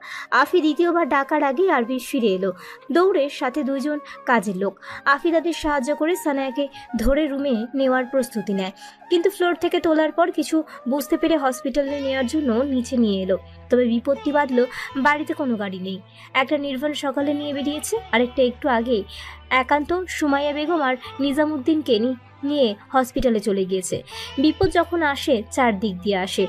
আফি দ্বিতীয়বার ডাকার আগেই আরবি ফিরে এলো, দৌড়ে, সাথে 2 জন কাজের লোক। আফি তাদের সাহায্য করে সানায়াকে ধরে রুমে নেওয়ার প্রস্তুতি নেয়, কিন্তু ফ্লোর থেকে তোলার পর কিছু বুঝতে পেরে হসপিটালে নেওয়ার জন্য নিচে নিয়ে এলো। তবে বিপত্তি বাঁধলো, বাড়িতে কোনো গাড়ি নেই। একটা নির্বাণ সকালে নিয়ে বেরিয়েছে, আরেকটা একটু আগে। একান্ত সুমাইয়া বেগম আর নিজামুদ্দিনকে নিয়ে হসপিটালে চলে গিয়েছে। বিপদ যখন আসে চারদিক দিয়ে আসে।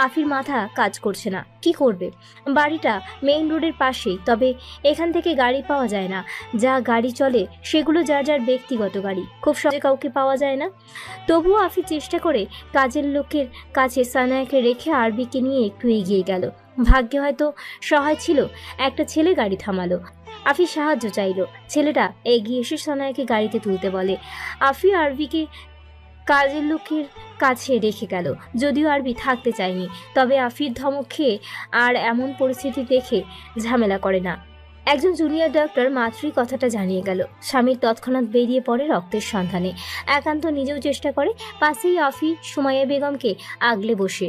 আফির মাথা কাজ করছে না, কি করবে? বাড়িটা মেইন রোডের পাশেই, তবে এখান থেকে গাড়ি পাওয়া যায় না। যা গাড়ি চলে সেগুলো যার যার ব্যক্তিগত গাড়ি, খুব সহজে কাউকে পাওয়া যায় না। তবুও আফি চেষ্টা করে কাজের লোকের কাছে সানায়াকে রেখে আরবিকে নিয়ে একটু এগিয়ে গেল। ভাগ্যে হয়তো সহায় ছিল, একটা ছেলে গাড়ি থামালো। আফি সাহায্য চাইলো। ছেলেটা এগিয়ে এসে সানায়াকে গাড়িতে তুলতে বলে। আফি আরবিকে কাজের লোকের কাছে রেখে গেল, যদিও আরবি থাকতে চায়নি। তবে আফির ধমক খেয়ে আর এমন পরিস্থিতি দেখে ঝামেলা করে না। একজন জুনিয়র ডক্টর মাত্রই কথাটা জানিয়ে গেল। স্বামীর তৎক্ষণাৎ বেরিয়ে পড়ে রক্তের সন্ধানে। একান্ত নিজেও চেষ্টা করে। পাশেই আফি সুমাইয়া বেগমকে আগলে বসে।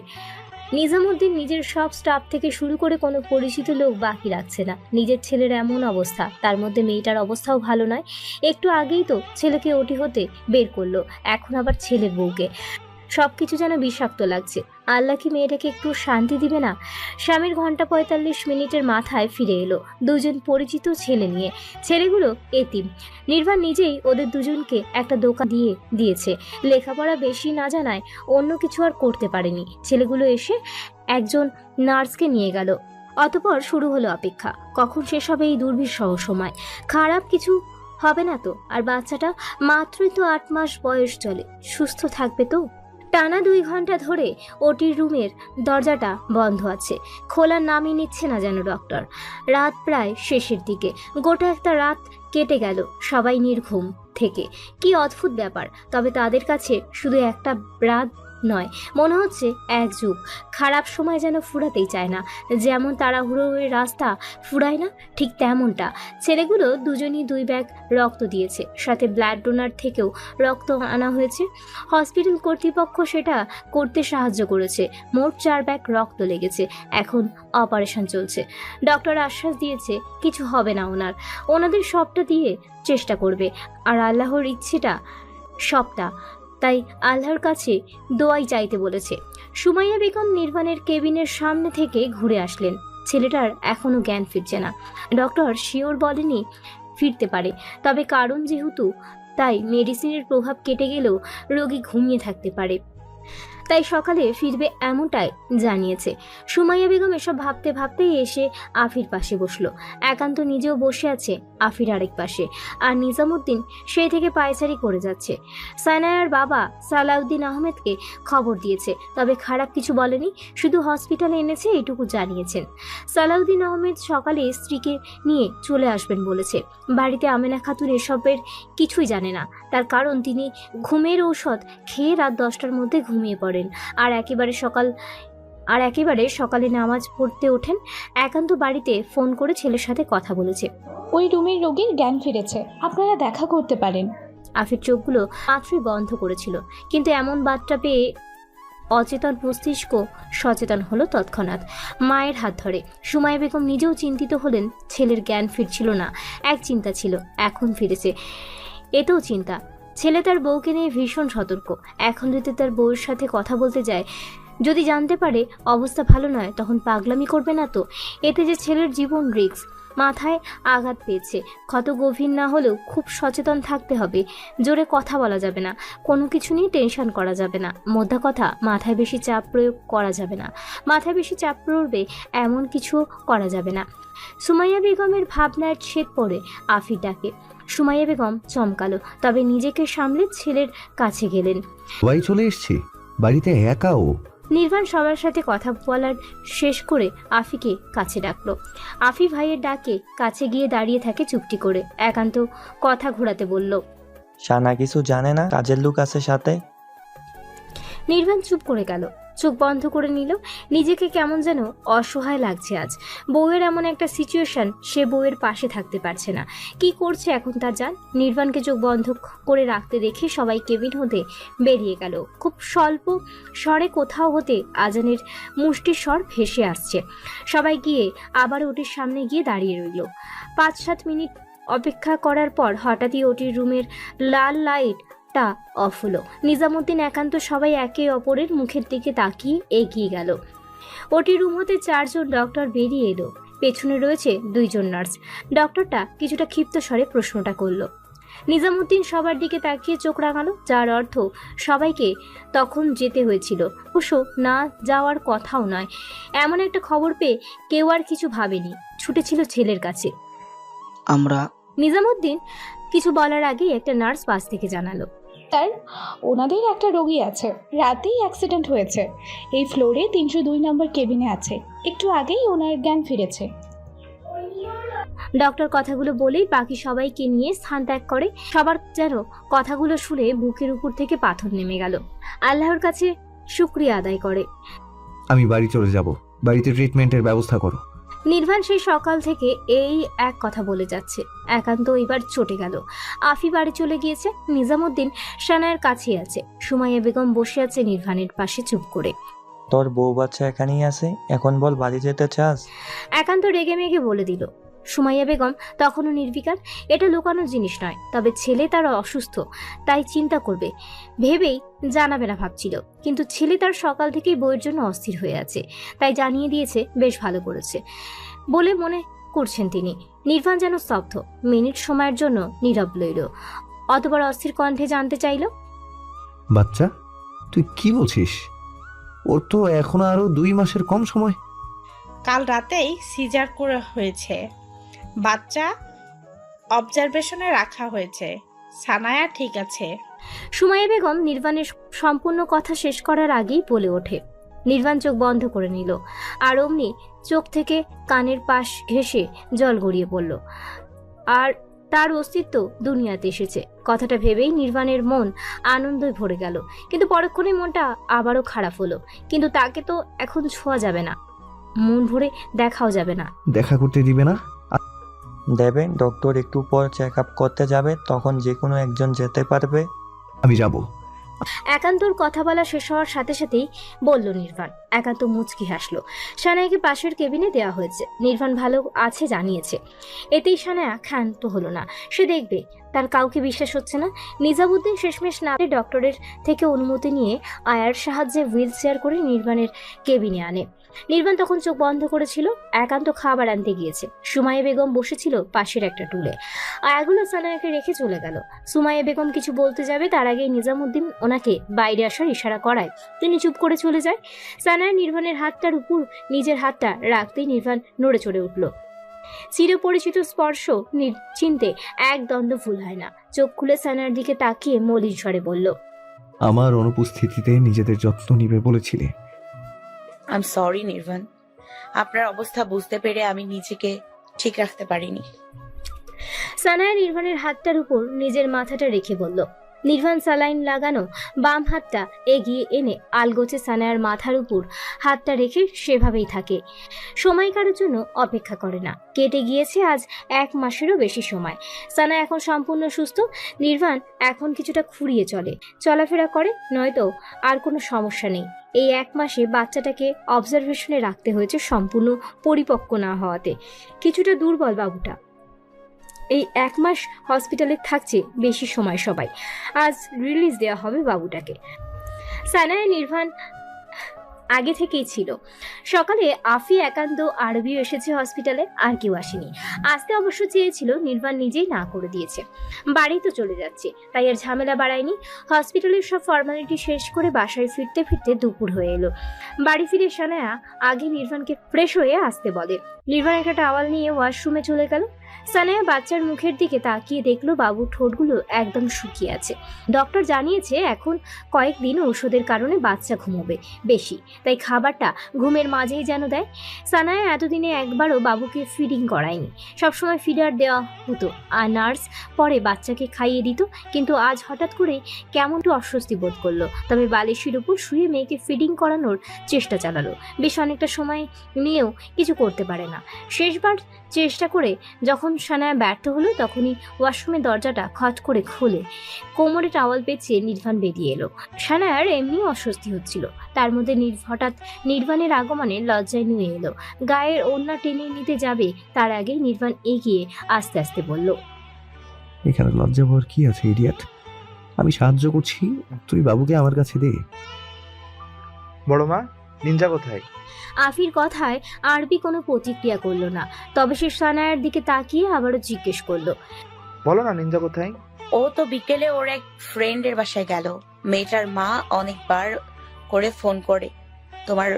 নিজামুদ্দিন নিজের সব স্টাফ থেকে শুরু করে কোনো পরিচিত লোক বাকি রাখছে না। নিজের ছেলের এমন অবস্থা, তার মধ্যে মেয়েটার অবস্থাও ভালো নয়। একটু আগেই তো ছেলেকে ওটি হতে বের করলো, এখন আবার ছেলের বউকে। সবকিছু যেন বিষাক্ত লাগছে। আল্লাহ কি মেয়েটাকে একটু শান্তি দিবে না? স্বামীর ঘন্টা 45 মিনিটের মাথায় ফিরে এলো দুজন পরিচিত ছেলে নিয়ে। ছেলেগুলো এতিম। নির্বাণ নিজেই ওদের দুজনকে একটা দোকান দিয়েছে। লেখাপড়া বেশি না জানায় অন্য কিছু আর করতে পারেনি। ছেলেগুলো এসে একজন নার্সকে নিয়ে গেল। অতঃপর শুরু হলো অপেক্ষা, কখন শেষ হবে এই দুর্বিষহ সময়। খারাপ কিছু হবে না তো? আর বাচ্চাটা মাত্রই তো 8 মাস বয়স, চলে, সুস্থ থাকবে তো? টানা 2 ঘন্টা ধরে ওটির রুমের দরজাটা বন্ধ আছে, খোলার নামই নিচ্ছে না যেন ডক্টর। রাত প্রায় শেষের দিকে, গোটা একটা রাত কেটে গেল সবাই নির্ঘুম থেকে। কি অদ্ভুত ব্যাপার! তবে তাদের কাছে শুধু একটা রাত নয়, মনে হচ্ছে এক যুগ। খারাপ সময় যেন ফুরাতেই চায় না। যেমন তাড়াহুড়ো হয়ে রাস্তা ফুরায় না, ঠিক তেমনটা। ছেলেগুলো দুজনই 2 ব্যাগ রক্ত দিয়েছে, সাথে ব্লাড ডোনার থেকেও রক্ত আনা হয়েছে। হসপিটাল কর্তৃপক্ষ সেটা করতে সাহায্য করেছে। মোট 4 ব্যাগ রক্ত লেগেছে। এখন অপারেশন চলছে। ডক্টর আশ্বাস দিয়েছে কিছু হবে না ওনাদের সবটা দিয়ে চেষ্টা করবে। আর আল্লাহর ইচ্ছেটা সবটা, তাই আল্লাহর কাছে দোয়াই চাইতে বলেছে। সুমাইয়া বেগম নির্বাণের কেবিনের সামনে থেকে ঘুরে আসলেন। ছেলেটার এখনো জ্ঞান ফিরছে না। ডক্টর শিওর বলেনি ফিরতে পারে, তবে কারণ যেহেতু, তাই মেডিসিনের প্রভাব কেটে গেলেও রোগী ঘুমিয়ে থাকতে পারে, তাই সকালে ফিরবে এমনটাই জানিয়েছে। সুমাইয়া বেগম এসব ভাবতে ভাবতেই এসে আফির পাশে বসলো। একান্ত নিজেও বসে আছে আফির আরেক পাশে, আর নিজামুদ্দিন সেই থেকে পায়চারি করে যাচ্ছে। সানায়ার বাবা সালাউদ্দিন আহমেদকে খবর দিয়েছে, তবে খারাপ কিছু বলেনি, শুধু হসপিটালে এনেছে এইটুকু জানিয়েছেন। সালাউদ্দিন আহমেদ সকালে স্ত্রীকে নিয়ে চলে আসবেন বলেছে। বাড়িতে আমেনা খাতুন এসবের কিছুই জানে না, তার কারণ তিনি ঘুমের ঔষধ খেয়ে রাত 10টার মধ্যে ঘুমিয়ে পড়েন, আর একেবারে সকালে নামাজ পড়তে ওঠেন। একান্ত বাড়িতে ফোন করে ছেলের সাথে কথা বলেছে। ওই রুমের রোগীর জ্ঞান ফিরেছে, আপনারা দেখা করতে পারেন। আফির চোখগুলো মাত্রই বন্ধ করেছিল, কিন্তু এমন বার্তা পেয়ে অচেতন মস্তিষ্ক সচেতন হলো তৎক্ষণাৎ। মায়ের হাত ধরে সুমাইয়া বেগম নিজেও চিন্তিত হলেন। ছেলের জ্ঞান ফিরছিল না, এক চিন্তা ছিল, এখন ফিরেছে এতেও চিন্তা। ছেলে তার বউকে নিয়ে ভীষণ সতর্ক। এখন যদি তার বউয়ের সাথে কথা বলতে যায়, যদি জানতে পারে অবস্থা ভালো নয়, তখন পাগলামি করবে না তো? এতে যে ছেলের জীবন রিস্ক। মাথায় আঘাত পেয়েছে, ক্ষত গভীর না হলেও খুব সচেতন থাকতে হবে। জোরে কথা বলা যাবে না, কোনো কিছু নিয়ে টেনশন করা যাবে না। মোদ্দা কথা, মাথায় বেশি চাপ প্রয়োগ করা যাবে না। মাথায় বেশি চাপ পড়বে এমন কিছু করা যাবে না। সুমাইয়া বেগমের ভাবনার ছেদ পড়ে আফির ডাকে। সুমাইয়া বেগম চমকালো, তবে নিজেকে সামলে ছেলের কাছে গেলেন। সবাই চলে এসছে, বাড়িতে একাও? নির্বাণ সবার সাথে কথা বলার শেষ করে আফিকে কাছে ডাকলো। আফি ভাইয়ের ডাকে কাছে গিয়ে দাঁড়িয়ে থাকে চুপটি করে। একান্ত কথা ঘোরাতে বলল, শানা কিছু জানে না কাজের লোক আছে সাথে? নির্বাণ চুপ করে গেল, চোখ বন্ধ করে নিল। নিজেকে কেমন যেন অসহায় লাগছে আজ। বউয়ের এমন একটা সিচুয়েশন, সে বউয়ের পাশে থাকতে পারছে না। কি করছে এখন তার জান? নির্বাণকে চোখ বন্ধ করে রাখতে দেখে সবাই কেবিন হতে বেরিয়ে গেল। খুব স্বল্প স্বরে কোথাও হতে আজানের মুষ্টির স্বর ভেসে আসছে। সবাই গিয়ে আবার ওটির সামনে গিয়ে দাঁড়িয়ে রইল। 5-7 মিনিট অপেক্ষা করার পর হঠাৎই ওটির রুমের লাল লাইট অফ হলো। নিজামুদ্দিন একান্ত সবাই একে অপরের মুখের দিকে তাকিয়ে এগিয়ে গেল। ওটি রুম হতে 4 জন ডক্টর বেরিয়ে এলো। পেছনে রয়েছে 2 জন নার্স। ডক্টরটা কিছুটা ক্ষিপ্ত স্বরে প্রশ্নটা করলো, নিজামুদ্দিন সবার দিকে তাকিয়ে চোখ রাঙালো, যার অর্থ সবাইকে তখন যেতে হয়েছিল। অবশ্য না যাওয়ার কথাও নয়, এমন একটা খবর পেয়ে কেউ আর কিছু ভাবেনি, ছুটেছিল ছেলের কাছে। আমরা নিজামুদ্দিন কিছু বলার আগেই একটা নার্স পাশ থেকে জানালো, তার ওনাদের একটা রোগী আছে, রাতেই অ্যাক্সিডেন্ট হয়েছে, এই ফ্লোরে 302 নম্বর কেবিনে আছে, একটু আগেই ওনার জ্ঞান ফিরেছে। ডক্টর কথাগুলো বলেই বাকি সবাইকে নিয়ে স্থান ত্যাগ করে। সবার যেন কথাগুলো শুনে বুকের উপর থেকে পাথর নেমে গেল। আল্লাহর কাছে শুকরিয়া আদায় করে। আমি বাড়ি চলে যাব, বাড়িতে ট্রিটমেন্টের ব্যবস্থা করো। নির্বাণ সেই সকাল থেকে এই এক কথা বলে যাচ্ছে। একান্ত এবার চটে গেল। আফি বাড়ি চলে গিয়েছে, নিজামুদ্দিন সানায়ের কাছেই আছে। সুমাইয়া বেগম বসে আছে নির্বাণের পাশে চুপ করে। তোর বউ বাচ্চা এখানেই আছে, এখন বল বাড়ি যেতে চাস? একান্ত রেগে মেগে বলে দিল। সুমাইয়া বেগম তখনও নির্বিকার। এটা লুকানোর জিনিস নয়, তবে ছেলে তার অসুস্থ, তাই চিন্তা করবে ভেবেই জানাবে না ভাবছিল। কিন্তু ছেলে তার সকাল থেকেই বইয়ের জন্য অস্থির হয়ে আছে, তাই জানিয়ে দিয়েছে। বেশ ভালো করেছে বলে মনে করছেন তিনি। নির্বাণ যেন স্তব্ধ, মিনিট সময়ের জন্য নীরব লইল। অতবার অস্থির কণ্ঠে জানতে চাইল, বাচ্চা, তুই কি বলছিস? ওর তো এখনো আরো 2 মাসের কম সময়। কাল রাতেই সিজার করে হয়েছে, বাচ্চা অবজারভেশনে রাখা হয়েছে, সানায়া ঠিক আছে। সুমাইয়া বেগম নির্বাণের সম্পূর্ণ কথা শেষ করার আগেই বলে ওঠে। নির্বাণ চোখ বন্ধ করে নিল, আর অমনি চোখ থেকে কানের পাশ ঘেঁষে জল গড়িয়ে পড়ল। আর তার অস্তিত্ব দুনিয়াতে এসেছে। কথাটা ভেবেই নির্বাণের মন আনন্দে ভরে গেল, কিন্তু পরক্ষণে মনটা আবারও খারাপ হলো। কিন্তু তাকে তো এখন ছোঁয়া যাবে না, মন ভরে দেখাও যাবে না। দেখা করতে দিবে না? দেবে, ডক্টর একটু পর চেক আপ করতে যাবে, তখন যে কোনো একজন যেতে পারবে। আমি যাব। একান্তর কথা বলা শেষ হওয়ার সাথে সাথেই বলল নির্বাণ। একান্ত মুচকি হাসলো। সানায়াকে পাশের কেবিনে দেওয়া হয়েছে, নির্বাণ ভালো আছে জানিয়েছে। এতেই সানায়া ক্ষান্ত হলো না। সে দেখবে, তার কাউকে বিশ্বাস হচ্ছে না। নিজামুদ্দিন শেষমেশ না পেরে ডক্টরের থেকে অনুমতি নিয়ে আয়ার সাহায্যে হুইল চেয়ার করে নির্বাণের কেবিনে আনে। নির্বাণ তখন চোখ বন্ধ করেছিল। একান্ত খাবার আনতে গিয়েছে। সুমাইয়া বেগম বসেছিল পাশের একটা টুলে। আয়াগুলো সানায়াকে রেখে চলে গেল। সুমাইয়া বেগম কিছু বলতে যাবে, তার আগেই নিজামুদ্দিন ওনাকে বাইরে আসার ইশারা করায় তিনি চুপ করে চলে যায়। সানায়া নির্বাণের হাতটার উপর নিজের হাতটা রাখতেই নির্বাণ নড়ে চড়ে উঠল। চিরপরিচিত স্পর্শ চিনতে এক দ্বন্দ্ব ভুল হয় না। চোখ খুলে সানায়ার দিকে তাকিয়ে মলিন স্বরে বলল, আমার অনুপস্থিতিতে নিজেদের যত্ন নিবে বলেছিলে। আই এম সরি নির্বাণ, আপনার অবস্থা বুঝতে পেরে আমি নিজেকে ঠিক রাখতে পারিনি। সানায়া নির্বাণের হাতটার উপর নিজের মাথাটা রেখে বলল। নির্বাণ সালাইন লাগানো বাম হাতটা এগিয়ে এনে আলগোছে সানায়ার মাথার উপর হাতটা রেখে সেভাবেই থাকে। সময় কারোর জন্য অপেক্ষা করে না। কেটে গিয়েছে আজ 1 মাসেরও বেশি সময়। সানা এখন সম্পূর্ণ সুস্থ। নির্বাণ এখন কিছুটা খুঁড়িয়ে চলে, চলাফেরা করে, নয়তো আর কোনো সমস্যা নেই। এই 1 মাসে বাচ্চাটাকে অবজারভেশনে রাখতে হয়েছে সম্পূর্ণ পরিপক্ক না হওয়াতে। কিছুটা দুর্বল বাবুটা। এই 1 মাস হসপিটালে থাকছে বেশি সময় সবাই। আজ রিলিজ দেওয়া হবে বাবুটাকে। সানায়া নির্বাণ আগে থেকেই ছিল। সকালে আফি একান্ত আরবিও এসেছে হসপিটালে, আর কেউ আসেনি। আসতে অবশ্য চেয়েছিল, নির্বাণ নিজেই না করে দিয়েছে। বাড়ি তো চলে যাচ্ছে, তাই আর ঝামেলা বাড়ায়নি। হসপিটালের সব ফর্মালিটি শেষ করে বাসায় ফিরতে ফিরতে দুপুর হয়ে এলো। বাড়ি ফিরে সানায়া আগে নির্বাণকে ফ্রেশ হয়ে আসতে বলে। নির্বাণ একটা টাওয়াল নিয়ে ওয়াশরুমে চলে গেল। সানায়া বাচ্চার মুখের দিকে তাকিয়ে দেখলো বাবুর ঠোঁটগুলো একদম শুকিয়ে আছে। ডক্টর জানিয়েছে এখন কয়েকদিন ঔষধের কারণে বাচ্চা ঘুমোবে বেশি, তাই খাবারটা ঘুমের মাঝেই যেন দেয়। সানায়া এতদিনে একবারও বাবুকে ফিডিং করায়নি। সবসময় ফিডার দেওয়া হতো আর নার্স পরে বাচ্চাকে খাইয়ে দিত। কিন্তু আজ হঠাৎ করে কেমন একটু অস্বস্তি বোধ করলো। তবে বালিশের উপর শুয়ে মেয়েকে ফিডিং করানোর চেষ্টা চালালো। বেশ অনেকটা সময় নিয়েও কিছু করতে পারে না। শেষবার চেষ্টা করে যখন সানায়া ব্যর্থ হলো, তখনই ওয়াশরুমের দরজাটা খট করে খুলে কোমরে টাওয়াল পেঁচিয়ে নির্বাণ বেরিয়ে এলো। সানায়ার এমনি অস্বস্তি হচ্ছিল, তার মধ্যে হঠাৎ নির্বাণের আগমনে লজ্জায় নুয়ে এলো। গায়ের ওড়না টেনে নিতে যাবে, তার আগেই নির্বাণ এগিয়ে আস্তে আস্তে বলল, এখানে লজ্জা পাওয়ার কি আছে ইডিয়েট? আমি সাহায্য করছি, তুই বাবুকে আমার কাছে দে। বড় মা, নিনজা কোথায়? আফির কথায় আরবি কোনো প্রতিক্রিয়া করলো না। তবে সে সানায়ার দিকে তাকিয়ে আবারও জিজ্ঞেস করলো, বলো না নিনজা কোথায়? ও তো বিকেলে ওর এক ফ্রেন্ডের বাসায় গেল। মেয়েটার মা অনেকবার করে ফোন করে তোমার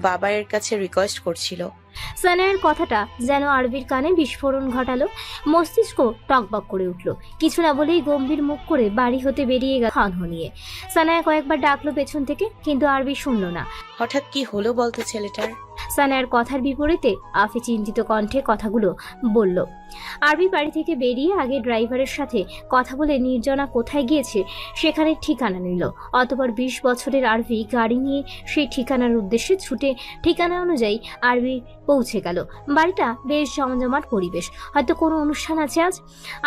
বাবার কাছে রিকোয়েস্ট করছিল। সানায়ার কথাটা যেন আরবির কানে বিস্ফোরণ ঘটালো। মস্তিষ্ক টকবক করে উঠল। কিছু না বলেই গম্ভীর মুখ করে বাড়ি হতে বেরিয়ে গেল হনহনিয়ে। সানায়া কয়েকবার ডাকলো পেছন থেকে, কিন্তু আরবি শুনল না। হঠাৎ কি হলো বলতো ছেলেটার? সানায়ার কথার বিপরীতে আফি চিন্তিত কণ্ঠে কথাগুলো বলল। আরবি বাড়ি থেকে বেরিয়ে আগে ড্রাইভারের সাথে কথা বলে নির্জনা কোথায় গিয়েছে সেখানে ঠিকানা নিল। অতঃপর 20 বছরের আরবি গাড়ি নিয়ে সেই ঠিকানার উদ্দেশ্যে ছুটে ঠিকানা অনুযায়ী আরবি পৌঁছে গেল। বাড়িটা বেশ জমজমাট পরিবেশ, হয়তো কোনো অনুষ্ঠান আছে আজ।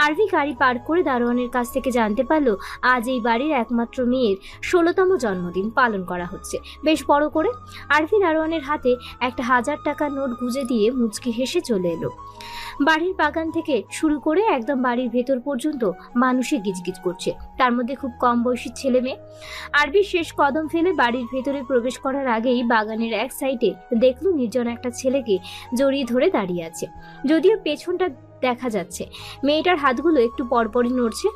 আরবি গাড়ি পার করে দারোয়ানের কাছ থেকে জানতে পারলো আজ এই বাড়ির একমাত্র মেয়ের 16তম জন্মদিন পালন করা হচ্ছে, বেশ বড় করে। আরবি দারোয়ানের হাতে একটা 1000 টাকার নোট গুঁজে দিয়ে মুচকি হেসে চলে এলো। বাড়ির বাগান থেকে শুরু করে একদম বাড়ির ভেতর পর্যন্ত মানুষই গিজগিজ করছে, তার মধ্যে খুব কম বয়সী ছেলে মেয়ে। আরবি শেষ কদম ফেলে বাড়ির ভেতরে প্রবেশ করার আগেই বাগানের এক সাইডে দেখলো নির্জন একটা ছেলেকে জড়িয়ে ধরে দাঁড়িয়ে আছে। যদিও পেছনটা দেখা যাচ্ছে, মেয়েটার হাতগুলো একটু পরপরই নড়ছে।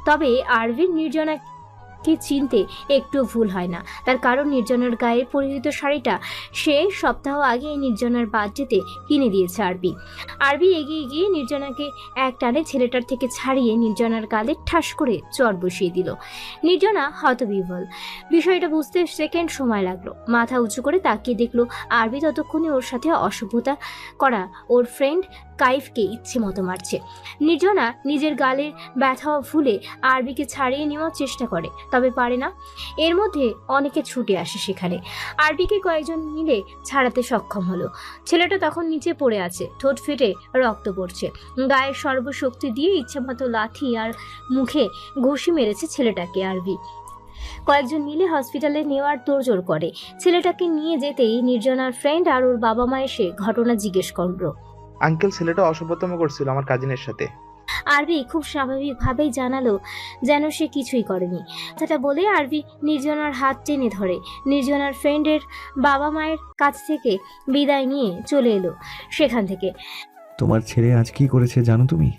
তবে আরবির নির্জনাকে চিনতে একটু ভুল হয় না, তার কারণ নির্জনার গায়ে পরিহিত শাড়িটা সে সপ্তাহ আগে নির্জনার বার্থডেতে কিনে দিয়েছে আরবি। আরবি এগিয়ে গিয়ে নির্জনাকে এক টানে ছেলেটার থেকে ছাড়িয়ে নির্জনার গালে ঠাস করে চড় বসিয়ে দিল। নির্জনা হতবিহ্বল, বিষয়টা বুঝতে সেকেন্ড সময় লাগলো। মাথা উঁচু করে তাকিয়ে দেখলো আরবি ততক্ষণে ওর সাথে অসভ্যতা করা ওর ফ্রেন্ড কাইফকে ইচ্ছে মতো মারছে। নির্জনা নিজের গালের ব্যথা ভুলে আরবিকে ছাড়িয়ে নেওয়ার চেষ্টা করে, তবে পারে না। এর মধ্যে অনেকে ছুটে আসে সেখানে। আরবিকে কয়েকজন মিলে ছাড়াতে সক্ষম হলো। ছেলেটা তখন নিচে পড়ে আছে, ঠোঁট ফেটে রক্ত পড়ছে। গায়ের সর্বশক্তি দিয়ে ইচ্ছামতো লাথি আর মুখে ঘুষি মেরেছে ছেলেটাকে আরবি। কয়েকজন মিলে হসপিটালে নেওয়ার তোড়জোড় করে। ছেলেটাকে নিয়ে যেতেই নির্জনার ফ্রেন্ড আর ওর বাবা মা এসে ঘটনা জিজ্ঞেস করলো। আঙ্কেল, ছেলেটা অসভ্যতম করছিল আমার কাজিনের সাথে। আরবি খুব স্বাভাবিকভাবেই জানালো যেন সে কিছুই করেনি। কথাটা বলে আরবি নির্জনার হাত টেনে ধরে নির্জনার ফ্রেন্ডের বাবা মায়ের কাছ থেকে বিদায় নিয়ে চলে এলো সেখান থেকে। তোমার ছেলে আজ কি করেছে জানো তুমি?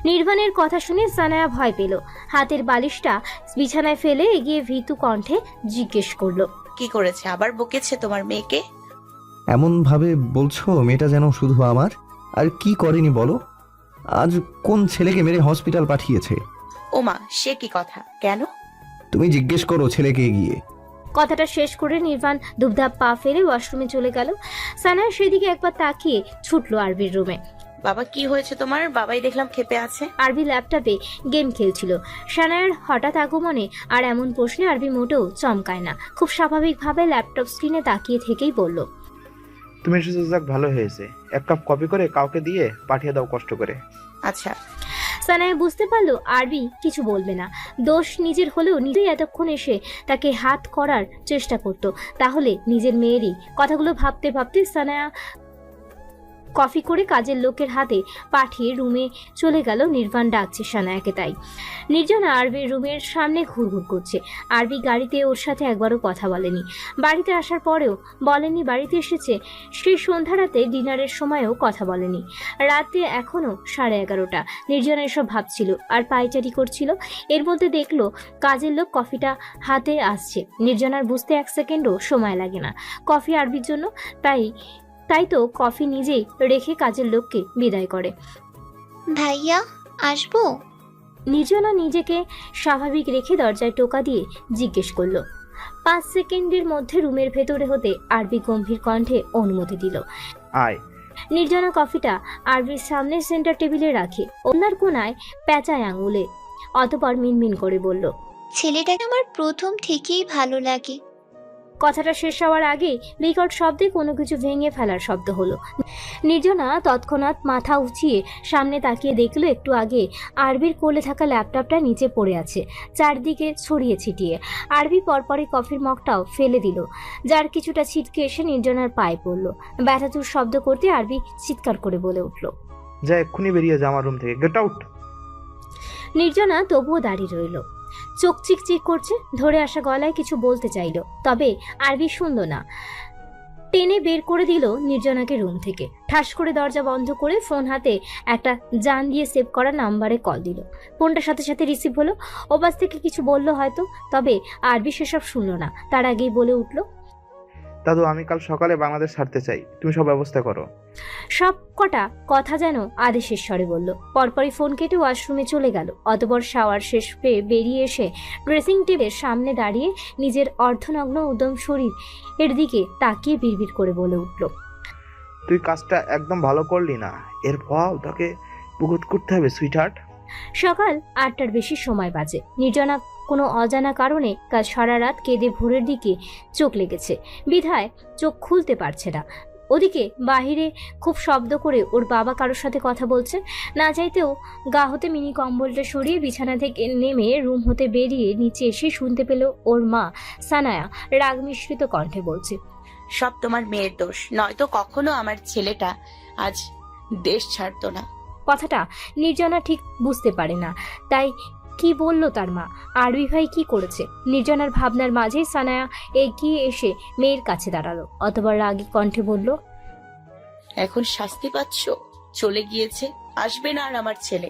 নির্বাণের কথা শুনে সানায়া ভয় পেল। হাতের বালিশটা বিছানায় ফেলে এগিয়ে ভীতু কণ্ঠে জিজ্ঞেস করলো। কি করেছে? আবার বকেছে তোমার মেয়েকে? এমন ভাবে বলছো মেয়েটা যেন শুধু আমার। আর কি করেনি বলো? আজ কোন ছেলেকে মেরে হসপিটাল পাঠিয়েছে? ওমা, সে কি কথা? কেন? তুমি জিজ্ঞেস করো ছেলেকে গিয়ে। কথাটা শেষ করে নির্বাণ দুবধাপ পা ফেলে ওয়াশরুমে চলে গেল। সানায়া সেদিকে একবার তাকিয়ে ছুটলো আরবির রুমে। বাবা, কি হয়েছে তোমার? বাবাই দেখলাম ক্ষেপে আছে। আরবি ল্যাপটপে গেম খেলছিল। সানায়ার হঠাৎ আগমনে আর এমন প্রশ্নে আরবি মোটেও চমকায় না, খুব স্বাভাবিকভাবে ল্যাপটপ স্ক্রিনে তাকিয়ে থেকেই বলল, তুমি এসেছো, যাক ভালো হয়েছে। 1 কাপ কপি করে কাউকে দিয়ে পাঠিয়ে দাও কষ্ট করে। আচ্ছা। সানায়া বুঝতে পারলো আরবি কিছু বলবে না। দোষ নিজের হলেও নিজেই এতক্ষণ এসে তাকে হাত করার চেষ্টা করতো, তাহলে নিজের মেয়েরই। কথাগুলো ভাবতে ভাবতে সানায়া কফি করে কাজের লোকের হাতে পাঠিয়ে রুমে চলে গেল। নির্বাণ ডাকছে সানায়াকে, তাই নির্জনা আরবির রুমের সামনে ঘুরঘুর করছে। আরবি গাড়িতে ওর সাথে একবারও কথা বলেনি, বাড়িতে আসার পরেও বলেনি বাড়িতে এসেছে। সেই সন্ধ্যা রাতে ডিনারের সময়ও কথা বলেনি। রাতে এখনও 11:30। নির্জনা এসব ভাবছিল আর পায়চারি করছিল। এর মধ্যে দেখলো কাজের লোক কফিটা হাতে আসছে। নির্জনার বুঝতে 1 সেকেন্ডও সময় লাগে না কফি আরবির জন্য, তাই তো কফি নিজেই রেখে কাজের লোককে বিদায় করে। ভাইয়া আসবো? নির্জনা নিজেকে স্বাভাবিক রেখে দরজায় টোকা দিয়ে জিজ্ঞেস করলো। 5 সেকেন্ডের মধ্যে রুমের ভেতরে হতে আরবি গম্ভীর কণ্ঠে অনুমতি দিল। আয়। নির্জনা কফিটা আরবির সামনে সেন্টার টেবিলে রাখে, ওনার কোনায় পেঁচায় আঙুলে। অতপর মিনমিন করে বলল, ছেলেটাকে আমার প্রথম থেকেই ভালো লাগে। কথাটা শেষ হওয়ার আগে বিকট শব্দে কোনো কিছু ভেঙে ফেলার শব্দ হলো। নির্জনা তৎক্ষণাৎ মাথা উঁচিয়ে সামনে তাকিয়ে দেখলো একটু আগে আরবির কোলে থাকা ল্যাপটপটা নিচে পড়ে আছে, চারদিকে ছড়িয়ে ছিটিয়ে। আরবি পরপরই কফির মগটাও ফেলে দিল, যার কিছুটা ছিটকে এসে নির্জনার পায়ে পড়লো। ব্যথাতুর শব্দ করতে আরবি চিৎকার করে বলে উঠল, যা এক্ষুনি বেরিয়ে যা আমার রুম থেকে, গেট আউট। নির্জনা তবুও দাঁড়িয়ে রইল, চোখ চিকচিক করছে। ধরে আসা গলায় কিছু বলতে চাইল, তবে আরবি শুনল না। টেনে বের করে দিল নির্জনাকে রুম থেকে। ঠাস করে দরজা বন্ধ করে ফোন হাতে একটা জান দিয়ে সেভ করা নাম্বারে কল দিল। ফোনটা সাথে সাথে রিসিভ হলো। ওপাশ থেকে কিছু বলল হয়তো, তবে আরবি সেসব শুনলো না। তার আগেই বলে উঠল, দাদু আমি কাল সকালে বাংলাদেশ ছাড়তে চাই, তুমি সব ব্যবস্থা করো। সব কটা কথা যেন আদেশের স্বরে বলল। পরপরই ফোন কেটে ওয়াশরুমে চলে গেল। অতঃপর শাওয়ার শেষ পেয়ে বেরিয়ে এসে ড্রেসিং টেবিলের সামনে দাঁড়িয়ে নিজের অর্ধনগ্ন উদ্যম শরীর এর দিকে তাকিয়ে বিড়বিড় করে বলে উঠল, তুই কাজটা একদম ভালো করলি না, এর ফল তোকে ভুগত করতে হবে সুইটহার্ট। সকাল 8টার বেশি সময় বাজে। নির্জনা কোনো অজানা কারণে কাল সারা রাত কেঁদে ভোরের দিকে চোখ লেগেছে বিধায় চোখ খুলতে পারছে না। ওদিকে বাহিরে খুব শব্দ করে ওর বাবা কারোর সাথে কথা বলছে। না চাইতেও গা হতে মিনি কম্বলটা সরিয়ে বিছানা থেকে নেমে রুম হতে বেরিয়ে নিচে এসে শুনতে পেল ওর মা সানায়া রাগ মিশ্রিত কণ্ঠে বলছে, সব তোমার মেয়ের দোষ, নয়তো কখনো আমার ছেলেটা আজ দেশ ছাড়তো না। কথাটা নির্জনা ঠিক বুঝতে পারে না, তাই কি বলল তার মা? আরবি ভাই কি করেছে? নির্জনার ভাবনার মাঝে সানায়া এগিয়ে এসে মেয়ের কাছে দাঁড়ালো। অতবার রাগী কণ্ঠে বলল, এখন শাস্তি পাচ্ছ, চলে গিয়েছে, আসবে না আর আমার ছেলে।